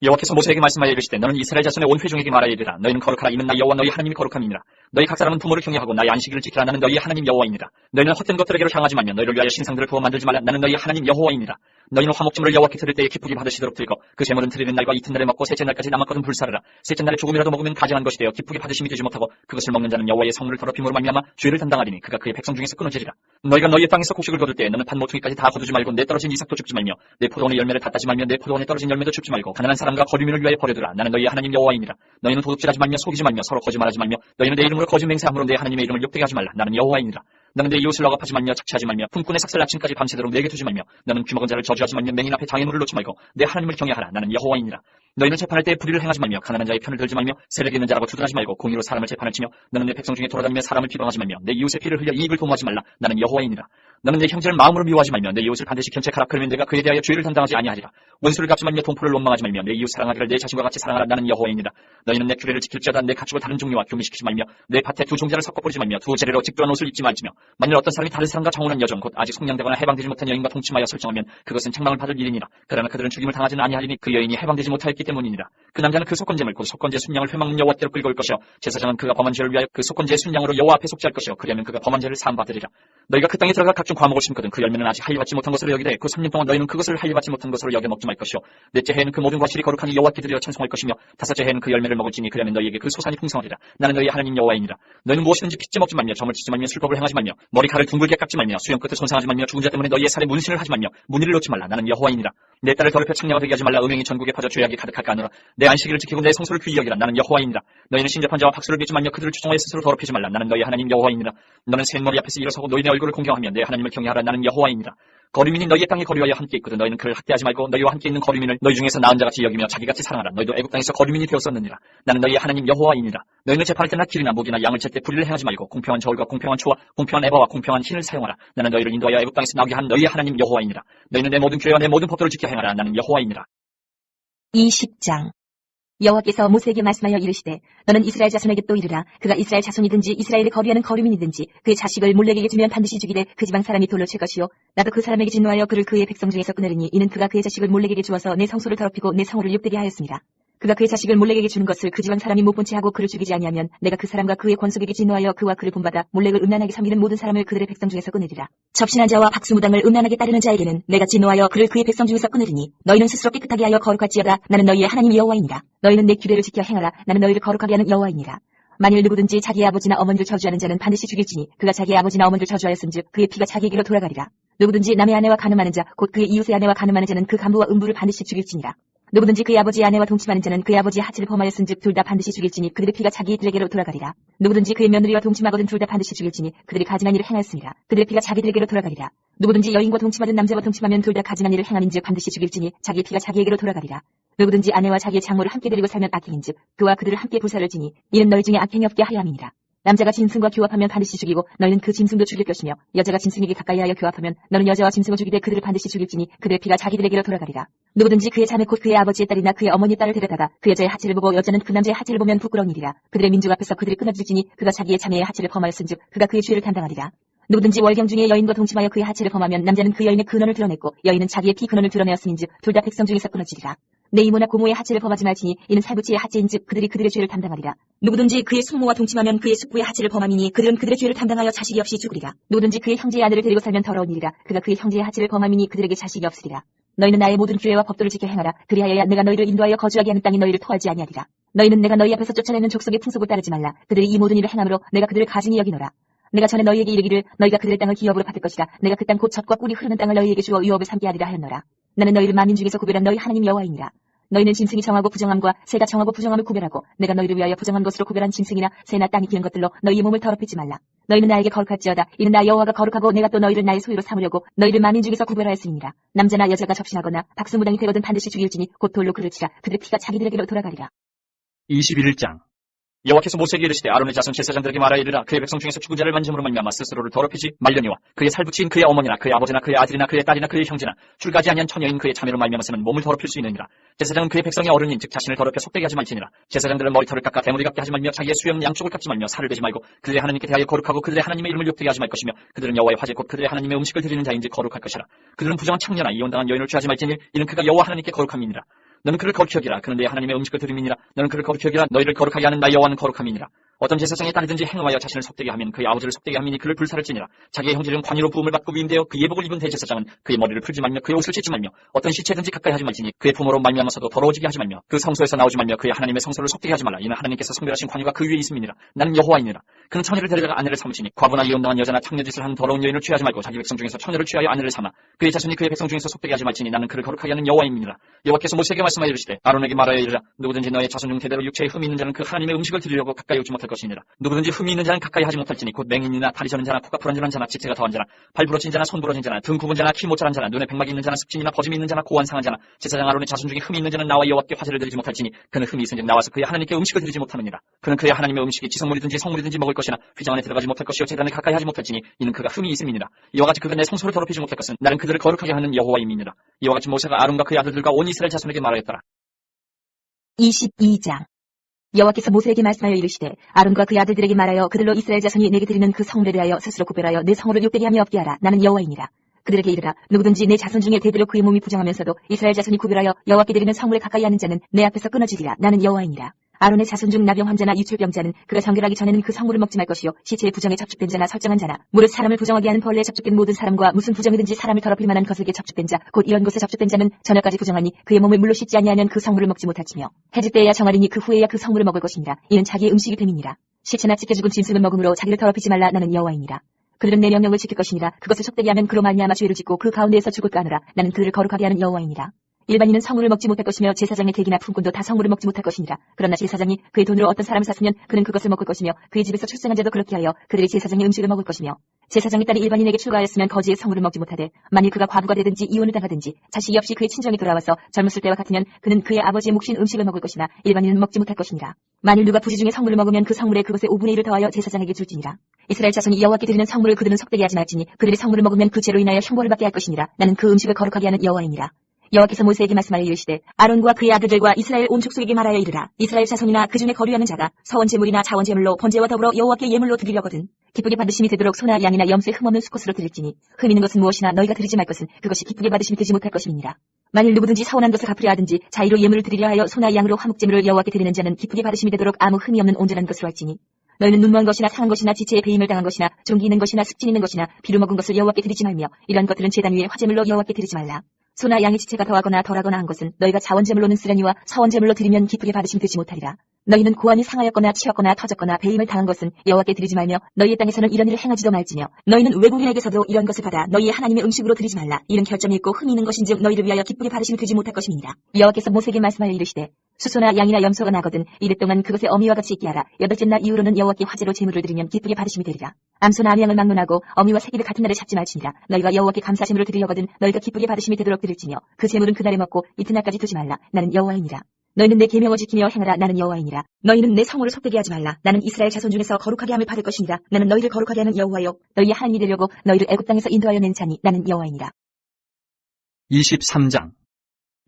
여호와께서 모세에게 말씀하여 이르시되 너는 이스라엘 자손의 온 회중에게 말하여 이르라. 너희는 거룩하라. 이는 나 여호와 너희 하나님이 거룩함이니라. 너희 각 사람은 부모를 경외하고 나의 안식일을 지키라. 나는 너희의 하나님 여호와이니라. 너희는 헛된 것들에게로 향하지 말며 너희를 위하여 신상들을 부어 만들지 말라. 나는 너희의 하나님 여호와이니라. 너희는 화목제물을 여호와께 드릴 때에 기쁘게 받으시도록 드리고 그 제물은 드리는 날과 이튿날에 먹고 셋째 날까지 남았거든 불사르라. 셋째 날에 조금이라도 먹으면 가증한 것이 되어 기쁘게 받으심이 되지 못하고 그것을 먹는 자는 여호와의 성물을 더럽힘으로 말미암아 죄를 담당하리니 그가 그의 백성 중에서 끊어지리라. 너희가 너희의 땅에서 곡식을 거둘 때에 너는 팥모퉁이까지 다 거두지 말고 내 떨어진 이삭도 줍지 말며 내 포도원의 열매를 다 따지 말며 내 포도원에 떨어진 열매도 줍지 말고 가난한 사람과 거류민을 위하여 버려두라. 나는 너희의 하나님 여호와이니라. 너희는 도둑질하지 말며 속이지 말며 서로 거짓말하지 말며 너희는 내 이름으로 거짓 맹세함으로 내 하나님의 이름을 욕되게 하지 말라. 나는 여호와이니라. 너는 내 이웃을 억압하지 말며 착취하지 말며 품꾼의 삭슬 아침까지 밤새도록 내게 두지 말며 너는 귀먹은 자를 저주하지 말며 맹인 앞에 장애물을 놓지 말고 내 하나님을 경외하라. 나는 여호와이니라. 너희는 재판할 때 불의를 행하지 말며 가난한 자의 편을 들지 말며 세력이 있는 자라고 주둔하지 말고 공의로 사람을 재판을 치며 너는 내 백성 중에 돌아다니며 사람을 비방하지 말며 내 이웃의 피를 흘려 이익을 도모하지 말라. 나는 여호와이니라. 너는 내 형제를 마음으로 미워하지 말며 내 이웃을 반드시 견책하라. 그러면 내가 그에 대하여 죄를 담당하지 아니하리라. 원수를 갚지 말며 동포를 원망하지 말며 내 이웃 사랑하기를 내 자신과 같이 사랑하라. 나는 여호와이니라. 너희는 내 규례를 지킬지어다 내 가축을 다른 종류와 교미시키지 말며 내 밭에 두 종자를 섞어 뿌리지 말며 두 재래로 직도한 옷을 입지 말지며 만일 어떤 사람이 다른 사람과 정혼한 여종 곧 아직 속량되거나 해방되지 못한 여인과 동침하여 설정하면 그것은 책망을 받을 일이니라. 그러나 그들은 죽임을 당하지는 아니하리니 그 여인이 해방되지 못하였기 때문이니라. 그 남자는 그 속건제물 곧 속건제 순양을 회막문 여호와께로 끌고 올 것이요 제사장은 그가 범한 죄를 위하여 그 속건제의 순양으로 여호와 앞에 속죄할 것이요 그리하면 그가 범한 죄를 사함받으리라. 너희가 그 땅에 들어가 각종 과목을 심거든 그 열매는 아직 할례받지 못한 것으로 여기되 그 3년 동안 너희는 그것을 할례받지 못한 것으로 여겨 먹지 말 것이요 넷째 해에는 그 모든 과실이 거룩하니 여호와께 드려 찬송할 것이며 다섯째 해에는 그 열매를 먹을지니 그리하면 너희에게 그 소산이 풍성하리라. 나는 너희 하나님 여호와이니라. 너희는 무엇이든지 빚지 먹지 말며 점을 치지 말며 술법을 행하지 말며 머리칼을 둥글게 깎지 말며 수염 끝을 손상하지 말며 죽은 자 때문에 너희의 살에 문신을 하지 말며 문의를 놓지 말라. 나는 여호와이니라. 내 딸을 더럽혀 창녀가 되게 하지 말라. 음행이 전국에 퍼져 죄악이 가득할까 하노라. 내 안식일을 지키고 내 성소를 귀히 여기라. 나는 여호와이니라. 너희는 신접한 자와 박수를 빚지 말며 그들을 추종하여 스스로 더럽히지 말라. 나는 너희 하나님 여호와이니라. 너는 셋머리 앞에서 일어서고 너희의 얼굴을 공경하며 내 하나님을 경외하라. 나는 여호와이니라. 거류민이 너희의 땅에 거류하여 함께 있거든 너희는 그를 학대하지 말고 너희와 함께 있는 거류민을 너희 중에서 나은 자같이 여기며 자기같이 사랑하라. 너희도 애굽 땅에서 거류민이 되었었느니라. 나는 너희의 하나님 여호와이니라. 너희는 재판할 때나 길이나 목이나 양을 칠 때 불의를 행하지 말고 공평한 저울과 공평한 초와 공평한 에바와 공평한 흰을 사용하라. 나는 너희를 인도하여 애굽 땅에서 나오게 한 너희의 하나님 여호와이니라. 너희는 내 모든 규례와 내 모든 법도를 지켜 행하라. 나는 여호와이니라. 20장 여호와께서 모세에게 말씀하여 이르시되 너는 이스라엘 자손에게 또 이르라. 그가 이스라엘 자손이든지 이스라엘에 거류하는 거류민이든지 그의 자식을 몰렉에게 주면 반드시 죽이되 그 지방 사람이 돌로 칠 것이요 나도 그 사람에게 진노하여 그를 그의 백성 중에서 끊으리니 이는 그가 그의 자식을 몰렉에게 주어서 내 성소를 더럽히고 내 성호를 욕되게 하였습니다. 그가 그의 자식을 몰렉에게 주는 것을 그 지방 사람이 못 본 채 하고 그를 죽이지 아니하면 내가 그 사람과 그의 권속에게 진노하여 그와 그를 본받아 몰렉을 음란하게 섬기는 모든 사람을 그들의 백성 중에서 끊으리라. 접신한 자와 박수무당을 음란하게 따르는 자에게는 내가 진노하여 그를 그의 백성 중에서 끊으리니 너희는 스스로 깨끗하게 하여 거룩할지어다. 나는 너희의 하나님 여호와이니라. 너희는 내 규례를 지켜 행하라. 나는 너희를 거룩하게 하는 여호와이니라. 만일 누구든지 자기의 아버지나 어머니를 저주하는 자는 반드시 죽일지니 그가 자기의 아버지나 어머니를 저주하였은즉 그의 피가 자기에게로 돌아가리라. 누구든지 남의 아내와 간음하는 자 곧 그의 이웃의 아내와 간음하는 자는 그 간부와 음부를 반드시 죽일지니라. 누구든지 그의 아버지의 아내와 동침하는 자는 그의 아버지의 하체를 범하였은즉 둘 다 반드시 죽일지니 그들의 피가 자기들에게로 돌아가리라. 누구든지 그의 며느리와 동침하거든 둘 다 반드시 죽일지니 그들이 가증한 일을 행하였습니다. 그들의 피가 자기들에게로 돌아가리라. 누구든지 여인과 동침하든 남자와 동침하면 둘 다 가증한 일을 행함인즉 반드시 죽일지니 자기의 피가 자기에게로 돌아가리라. 누구든지 아내와 자기의 장모를 함께 데리고 살면 악행인즉 그와 그들을 함께 불사를 지니 이는 너희 중에 악행이 없게 하려 함이니라. 남자가 짐승과 교합하면 반드시 죽이고 너희는 그 짐승도 죽일 것이며 여자가 짐승에게 가까이하여 교합하면 너는 여자와 짐승을 죽이되 그들을 반드시 죽일지니 그들의 피가 자기들에게로 돌아가리라. 누구든지 그의 자매 곧 그의 아버지의 딸이나 그의 어머니의 딸을 데려다가 그 여자의 하체를 보고 여자는 그 남자의 하체를 보면 부끄러운 일이라. 그들의 민족 앞에서 그들이 끊어질지니 그가 자기의 자매의 하체를 범하였은즉 그가 그의 죄를 담당하리라. 누구든지 월경 중에 여인과 동침하여 그의 하체를 범하면 남자는 그 여인의 근원을 드러냈고 여인은 자기의 피 근원을 드러내었음인즉 둘 다 백성 중에서 끊어지리라. 내 이모나 고모의 하체를 범하지 말지니 이는 살부치의 하체인즉 그들이 그들의 죄를 담당하리라. 누구든지 그의 숙모와 동침하면 그의 숙부의 하체를 범함이니 그들은 그들의 죄를 담당하여 자식이 없이 죽으리라. 누구든지 그의 형제의 아내를 데리고 살면 더러운 일이라. 그가 그의 형제의 하체를 범함이니 그들에게 자식이 없으리라. 너희는 나의 모든 규례와 법도를 지켜 행하라. 그리하여야 내가 너희를 인도하여 거주하게 하는 땅이 너희를 토하지 아니하리라. 너희는 내가 너희 앞에서 쫓아내는 족속의 풍속을 따르지 말라. 그들이 이 모든 일을 행함으로 내가 그들을 가증히 여기노라. 내가 전에 너희에게 이르기를 너희가 그들의 땅을 기업으로 받을 것이라. 내가 그 땅 곧 젖과 꿀이 흐르는 땅을 너희에게 주어 유업을 삼게 하리라 하였노라. 나는 너희를 만민 중에서 구별한 너희 하나님 여호와이니라. 너희는 짐승이 정하고 부정함과 새가 정하고 부정함을 구별하고 내가 너희를 위하여 부정한 것으로 구별한 짐승이나 새나 땅이 기는 것들로 너희의 몸을 더럽히지 말라. 너희는 나에게 거룩할지어다. 이는 나 여호와가 거룩하고 내가 또 너희를 나의 소유로 삼으려고 너희를 만민 중에서 구별하였으니라. 남자나 여자가 접신하거나 박수무당이 되거든 반드시 죽일지니 곧 돌로 그를 치라. 그들의 피가 자기들에게로 돌아가리라. 21장 여호와께서 모세에게 이르시되 아론의 자손 제사장들에게 말하여 이르라. 그의 백성 중에서 죽은 자를 만짐으로 말미암아 스스로를 더럽히지 말려니와 그의 살붙인 그의 어머니나 그의 아버지나 그의 아들이나 그의 딸이나 그의 형제나 출가지 아니한 처녀인 그의 자매로 말미암아서는 몸을 더럽힐 수 있느니라. 제사장은 그의 백성의 어른인 즉 자신을 더럽혀 속되게 하지 말지니라. 제사장들은 머리털을 깎아 대머리 같게 하지 말며 자기의 수염 양쪽을 깎지 말며 살을 베지 말고 그들의 하나님께 대하여 거룩하고 그들의 하나님의 이름을 욕되게 하지 말 것이며 그들은 여호와의 화제 곧 그들의 하나님의 음식을 드리는 자인지 거룩할 것이라. 그들은 부정한 창녀나 이혼당한 여인을 취하지 말지니 이는 그가 여호와 하나님께 거룩함이니라. 너는 그를 거룩히 여기라. 그는 내 하나님의 음식을 드림이니라. 너는 그를 거룩히 여기라. 너희를 거룩하게 하는 나 여호와는 거룩함이니라. 어떤 제사장의 딸이든지 행하여 자신을 속되게 하면 그의 아버지를 속되게 함이니 그를 불사를 지니라. 자기의 형제는 관이로 부음을 받고 위임되어 그 예복을 입은 대제사장은 그의 머리를 풀지 말며 그의 옷을 찢지 말며 어떤 시체든지 가까이 하지 말지니 그의 부모로 말미암아서도 더러워지게 하지 말며 그 성소에서 나오지 말며 그의 하나님의 성소를 속되게 하지 말라. 이는 하나님께서 성별하신 관유가 그 위에 있음이니라. 나는 여호와이니라. 그는 처녀를 데려다가 아내를 삼으시니 과부나 이혼당한 여자나 창녀짓을 하는 더러운 여인을 취하지 말고 자기 백성 중에서 처녀를 취하여 아내를 삼아 그의 자손이 그의 백성 중에서 속되게 하지 말지니 나는 그를 거룩하게 하는 여호와입니다. 여호와께서 모세에게 말씀하여 이르시되 아론에게 말하여 이르라. 누구든지 너의 자손 중 대대로 육체에 흠이 있는 자는 그 하나님의 음식을 드리려고 가까이 오지 못할 것이니라. 누구든지 흠이 있는 자는 가까이 하지 못할지니 곧 맹인이나 다리 저는 자나 코가 불안전한 자나 지체가 더한 자나 발 부러진 자나 손 부러진 자나 등 굽은 자나 키 모자란 자나 눈에 백막이 있는 자나 습진이나 버짐이 있는 자나 고환 상한 자나 제사장 아론의 자손 중에 흠이 있는 자는 나와 여호와께 화제를 드리지 못할지니 그는 흠이 있은즉 나와서 그의 하나님께 음식을 드리지 못하느니라. 그는 그의 하나님의 음식이 지성물이든지 성물이든지 먹을 것이나 휘장 안에 들어가지 못할 것이요 제단에 가까이 하지 못할지니 이는 그가 흠이 있음이니라. 이와 같이 그가 내 성소를 더럽히지 못할 것은 나는 그들을 거룩하게 하는 여호와임이니라. 이와 같이 모세가 아론과 그의 아들들과 온 이스라엘 자손에게 말하였더라. 22장 여호와께서 모세에게 말씀하여 이르시되 아론과 그의 아들들에게 말하여 그들로 이스라엘 자손이 내게 드리는 그 성물에 대하여 스스로 구별하여 내 성호를 욕되게 하며 없게 하라. 나는 여호와이니라. 그들에게 이르라. 누구든지 내 자손 중에 대대로 그의 몸이 부정하면서도 이스라엘 자손이 구별하여 여호와께 드리는 성물에 가까이 하는 자는 내 앞에서 끊어지리라. 나는 여호와이니라. 아론의 자손 중 나병 환자나 유출병자는 그가 정결하기 전에는 그 성물을 먹지 말 것이요 시체의 부정에 접촉된 자나 설정한 자나 무릇 사람을 부정하게 하는 벌레에 접촉된 모든 사람과 무슨 부정이든지 사람을 더럽힐 만한 것에게 접촉된 자 곧 이런 것에 접촉된 자는 저녁까지 부정하니 그의 몸을 물로 씻지 아니하면 그 성물을 먹지 못할지며 해질 때에야 정하리니 그 후에야 그 성물을 먹을 것이니라. 이는 자기의 음식이 됨이니라. 시체나 찢겨 죽은 짐승을 먹음으로 자기를 더럽히지 말라. 나는 여호와이니라. 그들은 내 명령을 지킬 것이니라. 그것을 속되게 하면 그로 말미암아 죄를 짓고 그 가운데에서 죽을까 하노라. 나는 그들을 거룩하게 하는 여호와이니라. 일반인은 성물을 먹지 못할 것이며 제사장의 객이나 품꾼도 다 성물을 먹지 못할 것이니라. 그러나 제사장이 그의 돈으로 어떤 사람을 샀으면 그는 그것을 먹을 것이며 그의 집에서 출생한 자도 그렇게 하여 그들이 제사장의 음식을 먹을 것이며 제사장의 딸이 일반인에게 출가하였으면 거지의 성물을 먹지 못하되 만일 그가 과부가 되든지 이혼을 당하든지 자식이 없이 그의 친정에 돌아와서 젊었을 때와 같으면 그는 그의 아버지의 몫인 음식을 먹을 것이나 일반인은 먹지 못할 것이니라. 만일 누가 부지 중에 성물을 먹으면 그 성물에 그것의 5분의 1을 더하여 제사장에게 줄지니라. 이스라엘 자손이 여호와께 드리는 성물을 그들은 속되게 하지 말지니 그들이 성물을 먹으면 그 죄로 인하여 형벌을 받게 할 것이니라. 나는 그 음식을 거룩하게 하는 여호와이니라. 여호와께서 모세에게 말씀하여 이르시되 아론과 그의 아들들과 이스라엘 온 족속에게 말하여 이르라. 이스라엘 자손이나 그 중에 거류하는 자가 서원 제물이나 자원 제물로 번제와 더불어 여호와께 예물로 드리려거든 기쁘게 받으심이 되도록 소나 양이나 염소의 흠없는 수컷으로 드릴지니 흠 있는 것은 무엇이나 너희가 드리지 말 것은 그것이 기쁘게 받으심이 되지 못할 것임이니라. 만일 누구든지 서원한 것을 갚으려 하든지 자의로 예물을 드리려 하여 소나 양으로 화목제물을 여호와께 드리는 자는 기쁘게 받으심이 되도록 아무 흠이 없는 온전한 것으로 할지니 너희는 눈먼 것이나 상한 것이나 지체에 배임을 당한 것이나 종기 있는 것이나 습진 있는 것이나 비루 먹은 것을 여호와께 드리지 말며 이러한 것들은 제단 위에 화제물로 여호와께 드리지 말라. 소나 양의 지체가 더하거나 덜하거나 한 것은 너희가 자원제물로는 쓰려니와 서원제물로 드리면 기쁘게 받으심 되지 못하리라. 너희는 고환이 상하였거나 치였거나 터졌거나 배임을 당한 것은 여호와께 드리지 말며 너희의 땅에서는 이런 일을 행하지도 말지며 너희는 외국인에게서도 이런 것을 받아 너희의 하나님의 음식으로 드리지 말라. 이는 결점이 있고 흠이 있는 것인즉 너희를 위하여 기쁘게 받으심이 되지 못할 것임이니라. 여호와께서 모세에게 말씀하여 이르시되 수소나 양이나 염소가 나거든 이래 동안 그것의 어미와 같이 있게 하라. 여덟째 날 이후로는 여호와께 화제로 제물을 드리면 기쁘게 받으심이 되리라. 암소나 암양을 막론하고 어미와 새끼를 같은 날에 잡지 말지니라. 너희가 여호와께 감사 제물을 드리려거든 너희가 기쁘게 받으심이 되도록 드릴지며 그 제물은 그날에 먹고 이튿날까지 두지 말라. 나는 여호와이니라. 너희는 내 계명을 지키며 행하라. 나는 여호와이니라. 너희는 내 성호를 속되게 하지 말라. 나는 이스라엘 자손 중에서 거룩하게 함을 받을 것이니라. 나는 너희를 거룩하게 하는 여호와요 너희의 하나님이 되려고 너희를 애굽 땅에서 인도하여 낸 자니 나는 여호와이니라. 23장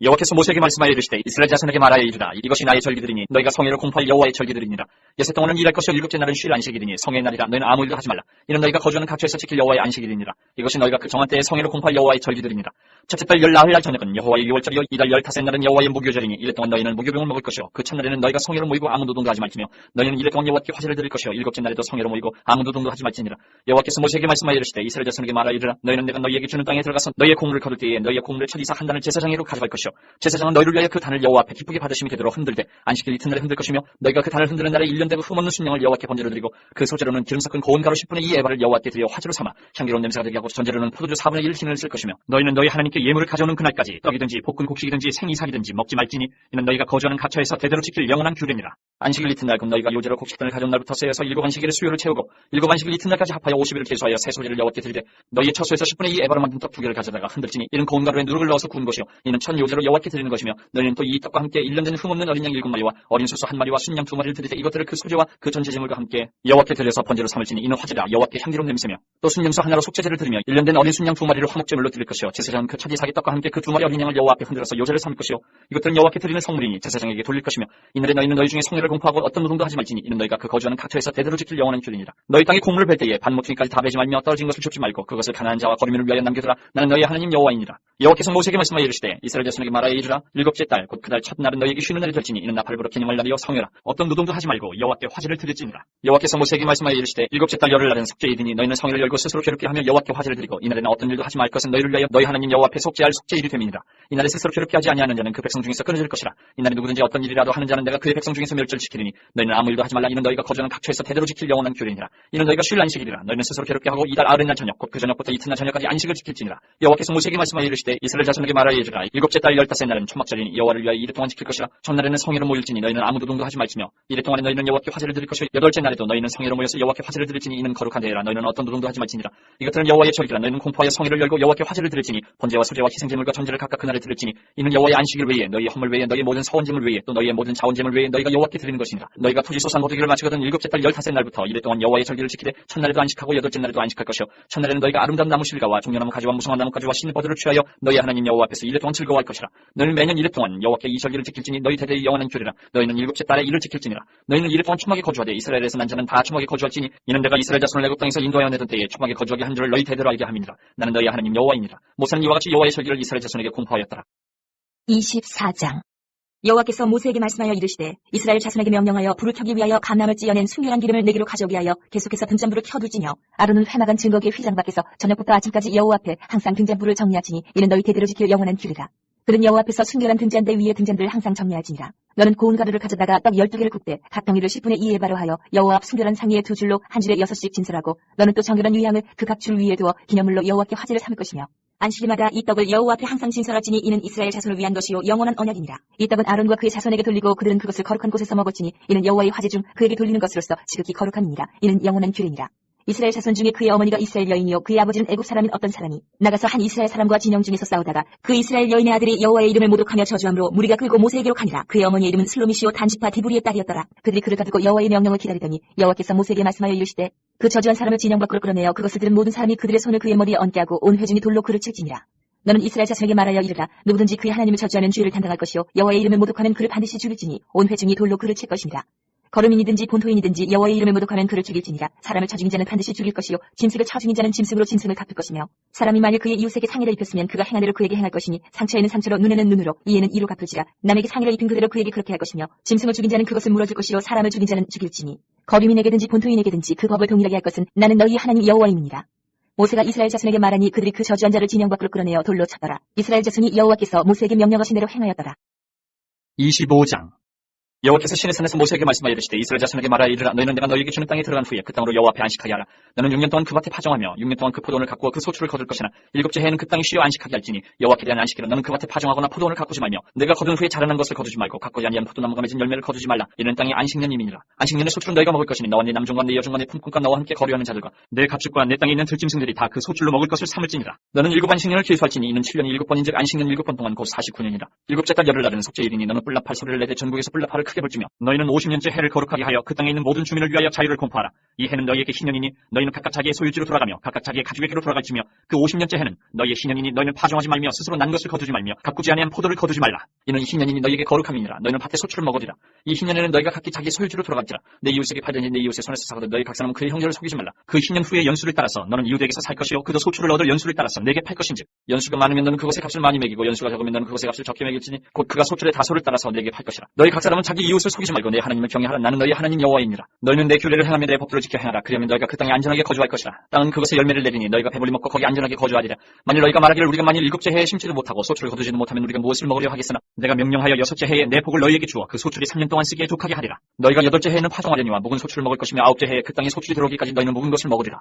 여호와께서 모세에게 말씀하여 이르시되 이스라엘 자손에게 말하여 이르라. 이것이 나의 절기들이니 너희가 성회를 공포할 여호와의 절기들이니라. 여섯 동안은 일할 것이요 일곱째 날은 쉴 안식일이니 성회의 날이라 너희는 아무 일도 하지 말라. 이는 너희가 거주하는 각처에서 지킬 여호와의 안식일이니라. 이것이 너희가 그 정한 때에 성회를 공포할 여호와의 절기들이니라. 첫째 달 14일 저녁은 여호와의 유월절이요 이달 15의 날은 여호와의 무교절이니 이래 동안 너희는 무교병을 먹을 것이요 그 첫날에는 너희가 성회로 모이고 아무 노동도 하지 말지며 너희는 이래 동안 여호와께 화제를 드릴 것이요 일곱째 날에도 성회로 모이고 아무 노동도 하지 말지니라. 여호와께서 모세에게 말씀하여 이르시되 이스라엘 자손에게 말하여 이르라. 너희는 내가 너희에게 주는 땅에 들어가서 너희의 공물을 거둘 때에 너희의 공물을 쳐리사 한 단을 제사장에로 가져갈 것이요 제사장은 너희를 위하여 그 단을 여호와 앞에 기쁘게 받으심이 되도록 흔들되 안식일 이튿날에 흔들 것이며 너희가 그 단을 흔드는 날에 1년 되고 흠없는 순양을 여호와께 번제로 드리고 그 소재로는 기름 섞은 고운 가루 10분의 2 에바를 여호와께 드려 화제로 삼아 향기로운 냄새가 되게 하고 전제로는 포도주 4분의 1 흰을 쓸 것이며 너희는 너희 하나님께 예물을 가져오는 그날까지 떡이든지 볶은 곡식이든지 생이삭이든지 먹지 말지니 이는 너희가 거주하는 각처에서 대대로 지킬 영원한 규례니라. 안식일 이튿날 금 너희가 요제로 곡식단을 가져온 날부터 세어서 7안식일의 수요를 채우고 7안식일 이튿날까지 합하여 50일을 계수하여 새 소재를 여호와께 드리되 너희의 처소에서 10분의 2 에바로 만든 떡 2개를 가져다가 흔들지니 이는 고운 가루에 누룩을 넣어서 구운 것이요 이는 첫 요제로 여호와께 드리는 것이며 너희는 또 이 떡과 함께 1년 된 흠없는 어린 양 7마리와 어린 소소 1마리와 순양 2마리를 드리되 이것들을 그 소재와 그 전제제물과 함께 여호와께 드려서 번제로 삼을지니 이는 화제라 여호와께 향기로운 냄새며 또 순염소 하나로 속죄제를 드리며 1년 된 어린 순양 2마리를 화목제물로 드릴 것이요 제사장은 그 첫 이삭의 떡과 함께 그 2마리 어린 양을 여호와 앞에 흔들어서 요제를 삼을 것이요 이것들은 여호와께 드리는 성물이니 제사장에게 돌릴 것이며 이날에 너희는 너희 중에 성회를 공포하고 어떤 노동도 하지 말지니 이는 너희가 그 거주하는 각처에서 대대로 지킬 영원한 규례니라. 너희 땅에 곡물을 벨 때에 반모퉁이까지 다 베지 말며 떨어진 것을 줍지 말고 그것을 가난한 자와 거류민을 위하여 남겨두라. 나는 너희 하나님 여호와이니라. 여호와께서 모세에게 말씀하여 이르시되 이스라엘 자손에게 말하여 이르라. 일곱째 달 곧 그달 첫날은 너희에게 쉬는 날이 될지니 이는 나팔을 불어 기념할 날이요 성회라. 어떤 노동도 하지 말고 여호와께 화제를 드릴지니라. 여호와께서 모세에게 말씀하여 이르시되 일곱째 달 열흘 날은 속죄일이니 너희는 성회를 열고 스스로 괴롭게 하며 여호와께 화제를 드리고 이날에는 어떤 일도 하지 말 것은 너희를 위하여 너희 하나님 여호와 앞에 속죄할 속죄일이 됨이니라. 이날에 스스로 괴롭게 하지 아니하는 자는 그 백성 중에서 끊어질 것이라. 이날에 누구든지 어떤 일이라도 하는 자는 내가 그의 백성 중에서 멸절시키리니 너희는 아무 일도 하지 말라. 이는 너희가 거주하는 각처에서 대대로 지킬 영원한 규례니라. 이는 너희가 쉴 안식일이라. 너희는 스스로 괴롭게 하고 이달 아흔 날 저녁 곧 그 저녁부터 이튿날 저녁까지 안식을 지킬지니라. 여호와께서 모세에게 말씀하여 이르시되 이스라엘 자손에게 말하여 이르라. 일곱째 달 15의 날은 초막절이니 여호와를 위하여 이래 동안 지킬 것이라. 첫날에는 성회로 모일지니 너희는 아무 노동도 하지 말지며 이래 동안에 너희는 여호와께 화제를 드릴 것이요 여덟째 날에도 너희는 성회로 모여서 여호와께 화제를 드릴지니 이는 거룩한 대회라. 너희는 어떤 노동도 하지 말지니라. 이것들은 여호와의 절기라. 너희는 공포하여 성회를 열고 여호와께 화제를 드릴지니 번제와 수제와 희생제물과 전제를 각각 그날에 드릴지니 이는 여호와의 안식일 외에 너희의 헌물 외에 너희의 모든 서원제물 외에 또 너희의 모든 자원제물 외에 너희가 여호와께 드리는 것이니라. 너희가 토지 소산 거두기를 마치거든 일곱째 달 15날부터 이래 동안 여호와의 절기를 지키되 첫날에도 안식하고 여덟째 날에도 안식할 것이요 첫날에는 너희가 아름다운 나무 실과와 종려나무 가지와 무성한 나무 가지와 신버들을 취하여 너희 하나님 여호와 앞에서 이래 동안 즐거워할 것이라. 너희는 매년 이래 동안 여호와께 이 절기를 지킬지니 너희 대대의 영원한 규례라. 너희는 일곱째 달에 이를 지킬지니라. 너희는 이래 동안 초막에 거주하되 이스라엘에서 난 자는 다 초막에 거주할지니 이는 내가 이스라엘 자손을 애굽 땅에서 인도하여 내던 때에 초막에 거주하게 한 줄을 너희 대대로 알게 함이니라. 나는 너희 하나님 여호와이니라. 모세는 이와 같이 여호와의 절기를 이스라엘 자손에게 공포하였더라. 24장. 여호와께서 모세에게 말씀하여 이르시되 이스라엘 자손에게 명령하여 불을 켜기 위하여 감람을 찌어낸 순결한 기름을 내게로 가져오게 하여 계속해서 등잔불을 켜둘지니여 아론은 회막한 증거기의 휘장 밖에서 저녁부터 아침까지 여호와 앞에 항상 등잔불을 정리하지니 이는 너희 대대로 지킬 영원한 규례라. 그는 여호와 앞에서 순결한 등잔대 위에 등잔들을 항상 정리하지니라. 너는 고운 가루를 가져다가 떡 12개를 굽되 각 덩이를 10분의 2에 바로하여 여호와 앞 순결한 상 위에 두 줄로 한 줄에 6씩 진설하고 너는 또 정결한 유향을 그 각 줄 위에 두어 기념물로 여호와께 화제를 삼을 것이며 안식일마다 이 떡을 여호와 앞에 항상 진설할지니 이는 이스라엘 자손을 위한 것이요 영원한 언약이니라. 이 떡은 아론과 그의 자손에게 돌리고 그들은 그것을 거룩한 곳에서 먹었지니 이는 여호와의 화제 중 그에게 돌리는 것으로서 지극히 거룩함이니라. 이는 영원한 규례니라. 이스라엘 자손 중에 그의 어머니가 이스라엘 여인이요 그의 아버지는 애굽 사람인 어떤 사람이 나가서 한 이스라엘 사람과 진영 중에서 싸우다가 그 이스라엘 여인의 아들이 여호와의 이름을 모독하며 저주함으로 무리가 끌고 모세에게로 가니라. 그의 어머니의 이름은 슬로미시오 단지파 디브리의 딸이었더라. 그들이 그를 가두고 여호와의 명령을 기다리더니 여호와께서 모세에게 말씀하여 이르시되 그 저주한 사람을 진영 밖으로 끌어내어 그것을 들은 모든 사람이 그들의 손을 그의 머리에 얹게 하고 온 회중이 돌로 그를 칠지니라. 너는 이스라엘 자손에게 말하여 이르라. 누구든지 그의 하나님을 저주하는 죄를 담당할 것이요 여호와의 이름을 모독하면 그를 반드시 죽일지니 온 회중이 돌로 그를 칠 것이니라. 거름인이든지 본토인이든지 여호와의 이름을 모독하면 그를 죽일지니라. 사람을 쳐 죽인 자는 반드시 죽일 것이요 짐승을 쳐 죽인 자는 짐승으로 짐승을 갚을 것이며 사람이 만일 그의 이웃에게 상해를 입혔으면 그가 행한 대로 그에게 행할 것이니 상처에는 상처로 눈에는 눈으로 이에는 이로 갚을지라. 남에게 상해를 입힌 그대로 그에게 그렇게 할 것이며 짐승을 죽인 자는 그것을 물어줄 것이요 사람을 죽인 자는 죽일지니 거름인에게든지 본토인에게든지 그 법을 동일하게 할 것은 나는 너희 하나님 여호와임이니라. 모세가 이스라엘 자손에게 말하니 그들이 그 저주한 자를 진영 밖으로 끌어내어 돌로 쳤더라. 이스라엘 자손이 여호와께서 모세에게 명령하신 대로 행하였더라. 25장. 여호와께서 시내 산에서 모세에게 말씀하여 이르시되 이스라엘 자손에게 말하여 이르라. 너희는 내가 너희에게 주는 땅에 들어간 후에 그 땅으로 여호와 앞에 안식하게 하라. 너는 6년 동안 그 밭에 파종하며 6년 동안 그 포도원을 가꾸어 그 소출을 거둘 것이나 일곱째 해에는 그 땅이 쉬어 안식하게 할지니 여호와께 대한 안식이라. 너는 그 밭에 파종하거나 포도원을 가꾸지 말며 내가 거둔 후에 자라난 것을 거두지 말고 가꾸지 아니한 포도나무가 맺은 열매를 거두지 말라. 이는 땅이 안식년임이니라. 안식년의 소출은 너희가 먹을 것이니 너와 네 남종과 네 여종과 네 품꾼과 너와 함께 거류하는 자들과 내 갑축과 내 땅에 있는 들짐승들이 다 그 소출로 먹을 것을 삼을지니라. 너는 7 안식년을 계수할지니 이는 7년이 7번인즉 안식년 7번 동안 곧 49년이라. 일곱째 달 열흘날은 속죄일이니 너는 뿔납할 소리를 내되 전국에서 뿔납할을 크게 불지며 너희는 50년째 해를 거룩하게 하여 그 땅에 있는 모든 주민을 위하여 자유를 공포하라. 이 해는 너희에게 희년이니 너희는 각각 자기의 소유지로 돌아가며 각각 자기의 가족에게로 돌아갈지며 그 50년째 해는 너희의 희년이니 너희는 파종하지 말며 스스로 난 것을 거두지 말며 가꾸지 아니한 포도를 거두지 말라. 이는 희년이니 너희에게 거룩함이니라. 너희는 밭의 소출을 먹으리라. 이 희년에는 너희가 각기 자기의 소유지로 돌아갈지라. 내 이웃에게 팔더니 내 이웃의 손에서 사거든 너희 각 사람은 그의 형제를 속이지 말라. 그 희년 후의 연수를 따라서 너는 이웃에게서 살 것이요 그도 소출을 얻을 연수를 따라서 내게 팔 것인즉 연수가 많으면 너는 그것의 값을 많이 매기고 연수가 적으면 너는 그것의 값을 적게 매길지니 곧 그가 소출의 다소를 따라서 내게 팔 것이라. 너희 각 사람은 자기 이웃을 속이지 말고 내 하나님을 경외하라. 나는 너희 하나님 여호와이니라. 너희는 내 규례를 행하며 내 법도를 지켜 행하라. 그러면 너희가 그 땅에 안전하게 거주할 것이라. 땅은 그것의 열매를 내리니 너희가 배불리 먹고 거기 안전하게 거주하리라. 만일 너희가 말하기를 우리가 만일 일곱째 해에 심지도 못하고 소출을 거두지도 못하면 우리가 무엇을 먹으려 하겠으나 내가 명령하여 여섯째 해에 내 복을 너희에게 주어 그 소출이 3년 동안 쓰기에 족하게 하리라. 너희가 여덟째 해에는 파종하려니와 묵은 소출을 먹을 것이며 아홉째 해에 그 땅에 소출이 들어오기까지 너희는 묵은 것을 먹으리라.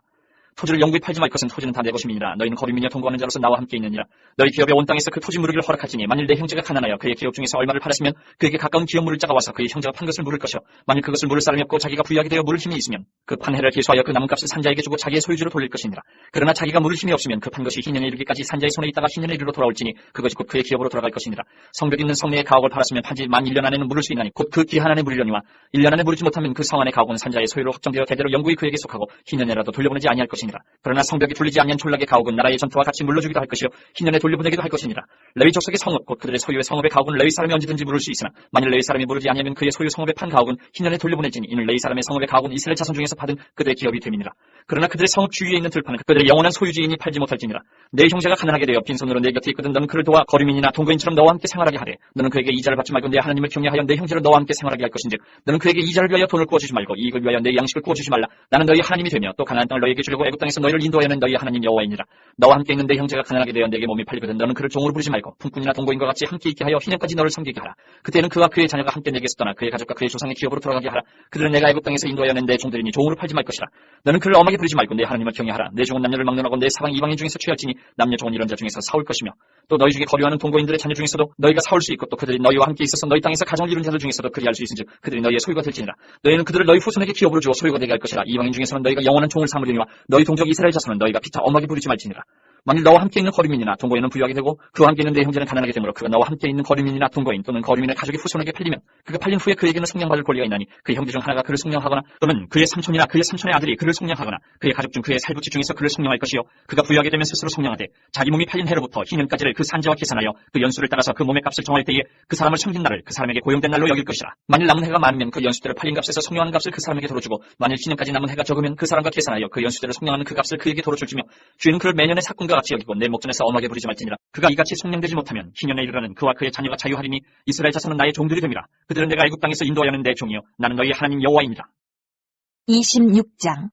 토지를 영구히 팔지 말 것은 토지는 다 내 것임이니라. 너희는 거류민이여 동거하는 자로서 나와 함께 있느니라. 너희 기업에 온 땅에서 그 토지 무르기를 허락하지니 만일 내 형제가 가난하여 그의 기업 중에서 얼마를 팔았으면 그에게 가까운 기업 물을 자가 와서 그의 형제가 판 것을 물을 것이요 만일 그것을 물을 사람이 없고 자기가 부유하게 되어 물을 힘이 있으면 그 판 해를 계수하여 그 남은 값을 산자에게 주고 자기의 소유주로 돌릴 것이니라. 그러나 자기가 물을 힘이 없으면 그 판 것이 희년에 이르기까지 산자의 손에 있다가 희년에 이르러 돌아올지니 그것이 곧 그의 기업으로 돌아갈 것이니라. 성벽 있는 성내의 가옥을 팔았으면 판지 만 1년 안에는 물을 수 있나니 곧 그 기한 안에 물으려니와 1년 안에 물지 못하면 그 성 안의 가옥은 산자의 소유로 확정되어 대대로 영구히 그에게 속하고 희년에라도 돌려보내지 아니할 것이니라. 그러나 성벽이 둘리지 아니한 졸락의 가옥은 나라의 전투와 같이 물러주기도 할 것이요 희년에 돌려보내기도 할 것이니라. 레위 족속의 성읍 곧 그들의 소유의 성읍의 가옥은 레위 사람이 언제든지 물을 수 있으나 만일 레위 사람이 물지 아니하면 그의 소유 성읍의 판 가옥은 희년에 돌려보내지니 이는 레위 사람의 성읍의 가옥은 이스라엘 자손 중에서 받은 그들의 기업이 됨이니라. 그러나 그들의 성읍 주위에 있는 들판은 그들의 영원한 소유지이니 팔지 못할지니라. 내 형제가 가난하게 되어 빈손으로 내 곁에 있거든 너는 그를 도와 거류민이나 동거인처럼 너와 함께 생활하게 하되 너는 그에게 이자를 받지 말고 내 하나님을 경외하여 내 형제를 너와 함께 생활하게 할 것인즉 너는 그에게 이자를 위하여 돈을 구워주지 말고 이익을 위하여 내 양식을 구워주지 말라. 나는 너희 하나님이 되며 또 가나안 땅을 너희에게 주려고 애굽 땅에서 너희를 인도하여는 너희 하나님 여호와이니라. 너와 함께 있는 내 형제가 가난하게 되어 내게 몸이 팔리거든 너는 그를 종으로 부르지 말고 품꾼이나 동거인과 같이 함께 있게 하여 희년까지 너를 섬기게 하라. 그때는 그와 그의 자녀가 함께 내게서 떠나 그의 가족과 그의 조상의 기업으로 돌아가게 하라. 그들은 내가 애굽 땅에서 인도하여 낸 내 종들이니 종으로 팔지 말 것이라. 너는 그를 엄하게 부르지 말고 내 하나님을 경외하라. 내 종은 남녀를 막론하고 내 사방 이방인 중에서 취할지니 남녀 종은 이런 자 중에서 사올 것이며 또 너희 중에 거류하는 동거인들의 자녀 중에서도 너희가 사올 수 있고 또 그들이 너희와 함께 있어서 너희 땅에서 가정을 이룬 자들 중에서도 그리할 수 있은즉 그들이 너희의 소유가 될지니라. 너희는 그들을 너희 후손에게 기업으로 주어 소유가 되게 할 것이라. 이방인 중에서는 너희가 영원한 종을 삼으려니와 너희 너희 동족 이스라엘 자손은 너희가 피차 엄하게 부르지 말지니라. 만일 너와 함께 있는 거류민이나 동거인은 부유하게 되고 그와 함께 있는 내 형제는 가난하게 되므로 그가 너와 함께 있는 거류민이나 동거인 또는 거류민의 가족이 후손에게 팔리면 그가 팔린 후에 그에게는 속량받을 권리가 있나니 그의 형제 중 하나가 그를 속량하거나 또는 그의 삼촌이나 그의 삼촌의 아들이 그를 속량하거나 그의 가족 중 그의 살부치 중에서 그를 속량할 것이요 그가 부유하게 되면 스스로 속량하되 자기 몸이 팔린 해로부터 희년까지를 그 산지와 계산하여 그 연수를 따라서 그 몸의 값을 정할 때에 그 사람을 섬긴 날을 그 사람에게 고용된 날로 여길 것이라. 만일 남은 해가 많으면 그 연수대로 팔린 값에서 속량하는 값을 그 사람에게 도로 주고 만일 희년까지 남은 해가 적으면 그 사람과 계산하여 그 연수대로 속량하는 그 값을 그에게 도로 줄지며 주인은 그를 매년의 사꾼과 같이 여기고 내 목전에서 엄하게 부르지 말지니라. 그가 이같이 속량되지 못하면 희년에 이르러는 그와 그의 자녀가 자유하리니 이스라엘 자손은 나의 종들이 됨이라. 그들은 내가 애굽 땅에서 인도하여는 내 종이요 나는 너희 하나님 여호와입니다. 26장.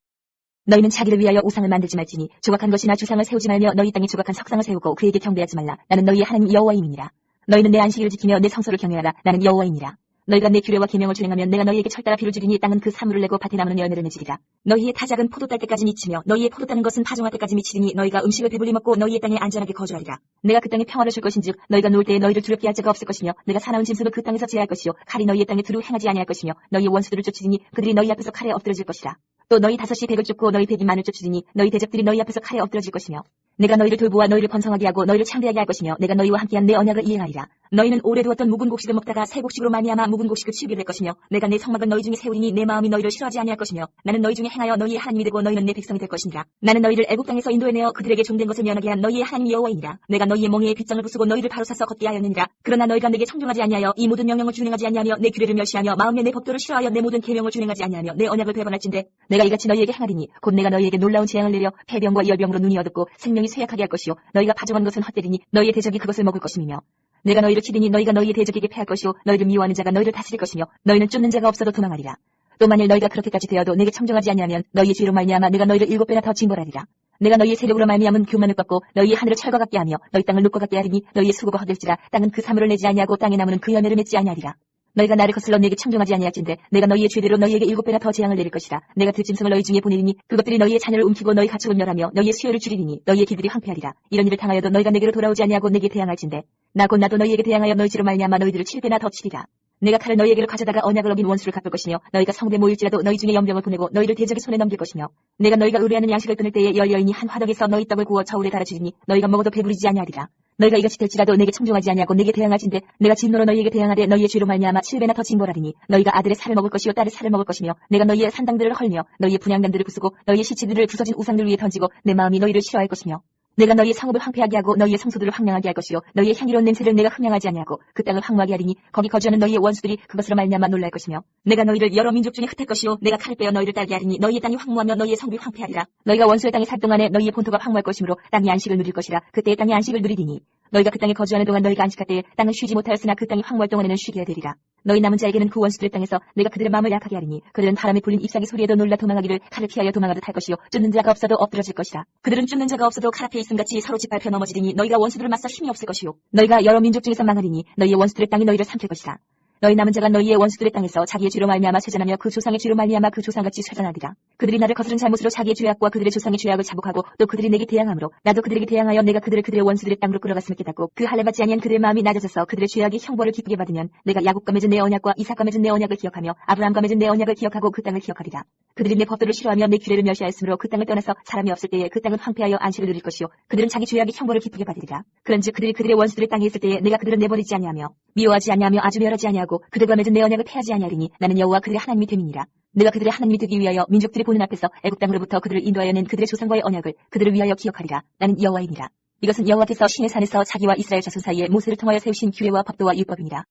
너희는 자기를 위하여 우상을 만들지 말지니 조각한 것이나 주상을 세우지 말며 너희 땅에 조각한 석상을 세우고 그에게 경배하지 말라. 나는 너희의 하나님 여호와임이니라. 너희는 내 안식일을 지키며 내 성소를 경외하라. 나는 여호와이니라. 너희가 내 규례와 계명을 준행하면 내가 너희에게 철따라 비를 주리니 땅은 그 사물을 내고 밭에 나무는 열매를 맺으리라. 너희의 타작은 포도 딸 때까지 미치며 너희의 포도 따는 것은 파종할 때까지 미치리니 너희가 음식을 배불리 먹고 너희의 땅에 안전하게 거주하리라. 내가 그 땅에 평화를 줄 것인즉 너희가 놓을 때에 너희를 두렵게 할 자가 없을 것이며 내가 사나운 짐승을 그 땅에서 제할 것이요 칼이 너희의 땅에 두루 행하지 아니할 것이며 너희의 원수들을 쫓으리니 그들이 너희 앞에서 칼에 엎드러질 것이라. 또 너희 5이 100을 쫓고 너희 100이 10,000을 쫓으리니 너희 대적들이 너희 앞에서 칼에 엎드러질 것이며 내가 너희를 돌보아 너희를 번성하게 하고 너희를 창대하게 할 것이며 내가 너희와 함께한 내 언약을 이행하리라. 너희는 오래 두었던 묵은 곡식을 먹다가 새 곡식으로 말미암아 묵은 곡식을 치우게 될 것이며 내가 내 성막을 너희 중에 세우리니 내 마음이 너희를 싫어하지 아니할 것이며 나는 너희 중에 행하여 너희의 하나님이 되고 너희는 내 백성이 될 것이니라. 나는 너희를 애굽 땅에서 인도해내어 그들에게 종된 것을 면하게 한 너희의 하나님 여호와이니라. 내가 너희의 멍에에 빗장을 부수고 너희를 바로 사서 걷게 하였느니라. 그러나 너희가 내게 청종하지 아니하여 이 모든 명령을 준행하지 아니하며 내 규례를 멸시하며 마음에 내 법도를 싫어하여 내 모든 계명을 준행하지 아니하며 내 언약을 배반할진대 내가 이같이 너희에게 행하리니 곧 내가 너희에게 놀라운 재앙을 내려 폐병과 열병으로 눈이 어둡고 생명이 쇠약하게 할 것이요 너희가 파종한 것은 헛되리니 너희의 대적이 그것을 먹을 것임이며 내가 너희를 치리니 너희가 너희의 대적에게 패할 것이요 너희를 미워하는 자가 너희를 다스릴 것이며 너희는 쫓는 자가 없어도 도망하리라. 또 만일 너희가 그렇게까지 되어도 내게 청정하지 아니하면 너희의 죄로 말미암아 내가 너희를 7배나 더 징벌하리라. 내가 너희의 세력으로 말미암은 교만을 꺾고 너희의 하늘을 철과 같게 하며 너희 땅을 녹과 같게 하리니 너희의 수고가 헛될지라 땅은 그 사물을 내지 아니하고 땅의 나무는 그 열매를 맺지 아니하리라. 너희가 나를 거슬러 내게 청정하지 아니할진대 내가 너희의 죄대로 너희에게 7배나 더 재앙을 내릴 것이라. 내가 들짐승을 너희 중에 보내리니 그것들이 너희의 자녀를 움키고 너희 가축을 멸하며 너희의 수요를 줄이리니 너희의 길들이 황폐하리라. 이런 일을 당하여도 너희가 내게로 돌아오지 아니하고 내게 대항할진대 나 곧 나도 너희에게 대항하여 너희 죄로 말미암아 너희들을 7배나 더 치리라. 내가 칼을 너희에게로 가져다가 언약을 어긴 원수를 갚을 것이며 너희가 성대 모일지라도 너희 중에 연병을 보내고 너희를 대적의 손에 넘길 것이며 내가 너희가 의뢰하는 양식을 끊을 때에 여인이 한 화덕에서 너희 떡을 구워 저울에 달아주리니 너희가 먹어도 배부르지 아니하리라. 너희가 이같이 될지라도 내게 청종하지 아니하고 내게 대항할진대 내가 진노로 너희에게 대항하되 너희의 죄로 말미암아 7배나 더 징벌하리니 너희가 아들의 살을 먹을 것이요 딸의 살을 먹을 것이며 내가 너희의 산당들을 헐며 너희의 분향단들을 부수고 너희의 시체들을 부서진 우상들 위에 던지고 내 마음이 너희를 싫어할 것이며 내가 너희의 성읍을 황폐하게 하고 너희의 성소들을 황량하게 할 것이요 너희의 향기로운 냄새를 내가 흠양하지 아니하고 그 땅을 황무하게 하리니 거기 거주하는 너희의 원수들이 그것으로 말미암아 놀랄 것이며 내가 너희를 여러 민족 중에 흩을 것이요 내가 칼을 빼어 너희를 딸게 하리니 너희의 땅이 황무하며 너희의 성읍이 황폐하리라. 너희가 원수의 땅에 살 동안에 너희의 본토가 황무할 것이므로 땅이 안식을 누릴 것이라. 그때의 땅이 안식을 누리리니 너희가 그 땅에 거주하는 동안 너희가 안식할 때에 땅은 쉬지 못하였으나 그 땅이 황무할 동안에는 쉬게 되리라. 너희 남은 자에게는 그 원수들의 땅에서 내가 그들의 마음을 약하게 하리니 그들은 바람에 불린 잎사귀 소리에도 놀라 도망하기를 칼을 피하여 도망하듯 할 것이요 쫓는 자가 없어도 엎드러질 것이라. 그들은 쫓는 자가 없어도 칼 앞에 있음같이 서로 짓밟혀 넘어지리니 너희가 원수들을 맞서 힘이 없을 것이요 너희가 여러 민족 중에서 망하리니 너희의 원수들의 땅이 너희를 삼킬 것이라. 너희 남은 자가 너희의 원수들의 땅에서 자기의 죄로 말미암아 쇠잔하며 그 조상의 죄로 말미암아 그 조상같이 쇠잔하리라. 그들이 나를 거스른 잘못으로 자기의 죄악과 그들의 조상의 죄악을 자복하고 또 그들이 내게 대항함으로 나도 그들에게 대항하여 내가 그들의 원수들의 땅으로 끌어갔음을 깨닫고 그 할례 받지 아니한 그들의 마음이 낮아져서 그들의 죄악이 형벌을 기쁘게 받으면 내가 야곱과 맺은 내 언약과 이삭과 맺은 내 언약을 기억하며 아브라함과 맺은 내 언약을 기억하고 그 땅을 기억하리라. 그들이 내 법도를 싫어하며 내 규례를 멸시하였으므로 그 땅을 떠나서 사람이 없을 때에 그 땅은 황폐하여 안식을 누릴 것이요 그들은 자기 죄악이 형벌을 기쁘게 받으리라. 그런즉 그들이 그들의 원수들의 땅에 있을 때에 내가 그들을 내버리지 아니하며 미워하지 아니하며 아주 멸하지 아니하고 그들과 맺은 내 언약을 폐하지 아니하리니 나는 여호와 그들의 하나님이 됨이니라. 내가 그들의 하나님이 되기 위하여 민족들이 보는 앞에서 애굽 땅으로부터 그들을 인도하여 낸 그들의 조상과의 언약을 그들을 위하여 기억하리라. 나는 여호와이니라. 이것은 여호와께서 시내 산에서 자기와 이스라엘 자손 사이에 모세를 통하여 세우신 규례와 법도와 율법이니라.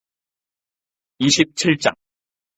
27장.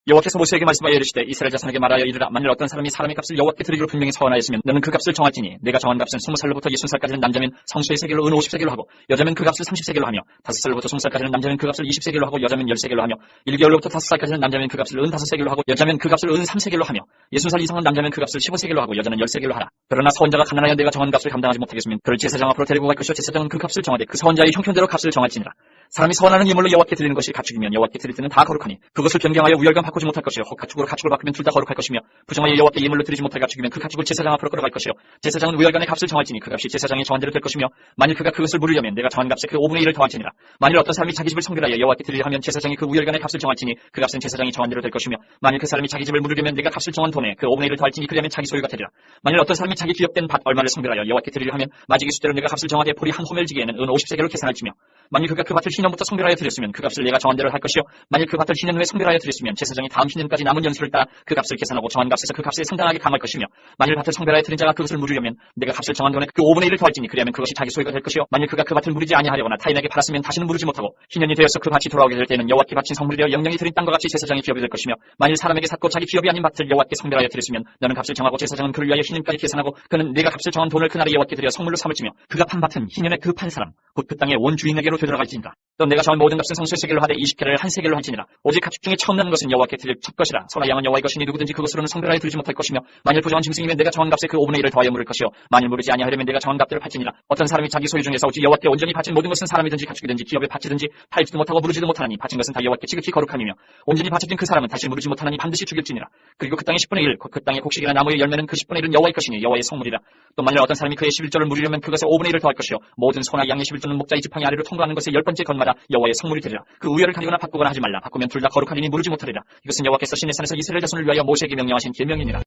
여호와께서 모세에게 말씀하여 이르시되 이스라엘 자손에게 말하여 이르라. 만일 어떤 사람이 사람의 값을 여호와께 드리기로 분명히 서원하였으면 너는 그 값을 정할지니 내가 정한 값은 20살로부터 60살까지는 남자면 성수의 세겔로 은 50세겔로 하고 여자면 그 값을 30세겔로 하며 5살로부터 20살까지는 남자면 그 값을 20세겔로 하고 여자면 10세겔로 하며 1개월로부터 5살까지는 남자면 그 값을 은 5세겔로 하고 여자면 그 값을 은 3세겔로 하며 60살 이상은 남자면 그 값을 15세겔로 하고 여자는 10세겔로 하라. 그러나 서원자가 가난하여 내가 정한 값을 감당하지 못하겠으면 그를 제사장 앞으로 데리고 갈 것이요 제사장은 그 값을 정하되 그 서원자의 형편대로 값을 정할지니라. 사람이 선하는 예물로 여호와께 드리는 것이 가축이면 여호와께 드릴 때는 다 거룩하니 그것을 변경하여 우열감 바꾸지 못할 것이요 혹 가축으로 가축을 바꾸면 둘 다 거룩할 것이며 부정하여 여호와께 예물로 드리지 못할 가축이면 그 가축을 제사장 앞으로 끌어갈 것이요 제사장은 우열간의 값을 정할지니 그 값이 제사장이 정한 대로 될 것이며 만일 그가 그것을 물으려면 내가 정한 값에 그 5분의 1을 더할지니라. 만일 어떤 사람이 자기 집을 성결하여 여호와께 드리려 하면 제사장이 그 우열간의 값을 정할지니 그 값은 제사장이 정한 대로 될 것이며 만일 그 사람이 자기 집을 물으려면 내가 값을 정한 돈에 그 5분의 1을 더할지니 그리하면 자기 소유가 되리라. 만일 어떤 사람이 자기 기업된 밭 얼마를 성결하여 여호와께 드리려 하면 마지기 수대로 내가 값을 정하되 보리 한 호멜지기에는 은 50세겔로 계산할지며 만일 그가 그 밭을 희년부터 성별하여 드렸으면 그 값을 내가 정한 대로 할 것이요 만일 그 밭을 희년 후에 성별하여 드렸으면 제사장이 다음 희년까지 남은 연수를 따라 그 값을 계산하고 정한 값에서 그 값에 상당하게 감할 것이며 만일 밭을 성별하여 드린 자가 그것을 물으려면 내가 값을 정한 돈에 그 5분의 1을 더할지니 그리하면 그것이 자기 소유가 될 것이요 만일 그가 그 밭을 무르지 아니하려거나 타인에게 팔았으면 다시는 무르지 못하고 희년이 되어서 그 밭이 돌아오게 될 때는 여호와께 바친 성물이 되어 영영이 드린 땅과 같이 제사장의 기업이 될 것이며 만일 사람에게 샀고 자기 기업이 아닌 밭을 여호와께 성별하여 드렸으면 너는 값을 정하고 제사장은 그를 위하여 희년까지 계산하고 그는 내가 값을 정한 돈을 그날에 여호와께 드려 성물로 삼을지며 그가 판 밭은 희년에 그 판 사람 곧 그 땅의 원 주인에게로 되돌아갈지니라. 또 내가 정한 모든 값은 성소의 세겔로 하되 20개를 한 세겔로 할지니라. 오직 가축 중에 처음 나는 것은 여호와께 드릴 첫 것이라. 소나 양은 여호와의 것이니 누구든지 그것으로는 성별하여 드리지 못할 것이며 만일 부정한 짐승이면 내가 정한 값에 그 5분의 1을 더하여 물을 것이요 만일 물으지 아니하려면 내가 정한 값대로 팔지니라. 어떤 사람이 자기 소유 중에서 오직 여호와께 온전히 바친 모든 것은 사람이든지 가축이든지 기업에 바치든지 팔지도 못하고 무르지도 못하나니 바친 것은 다 여호와께 지극히 거룩함이며 온전히 바쳐진 그 사람은 다시 무르지 못하나니 반드시 죽일지니라. 그리고 그 땅의 10분의 1, 그 땅의 곡식이나 나무의 열매는 그 10분의 1은 여호와의 것이니 여호와의 성물이라. 또 만일 어떤 사람이 그의 11조를 물으려면 그것에 5분의 1을 더할 것이요 모든 소나 양의 11조는 목자의 지팡이 아래로 통과하는 것의 10번째 건마다 여호와의 성물이 되리라. 그 우열을 가리거나 바꾸거나 하지 말라. 바꾸면 둘 다 거룩하리니 무르지 못하리라. 이것은 여호와께서 시내산에서 이스라엘 자손을 위하여 모세에게 명령하신 계명이니라.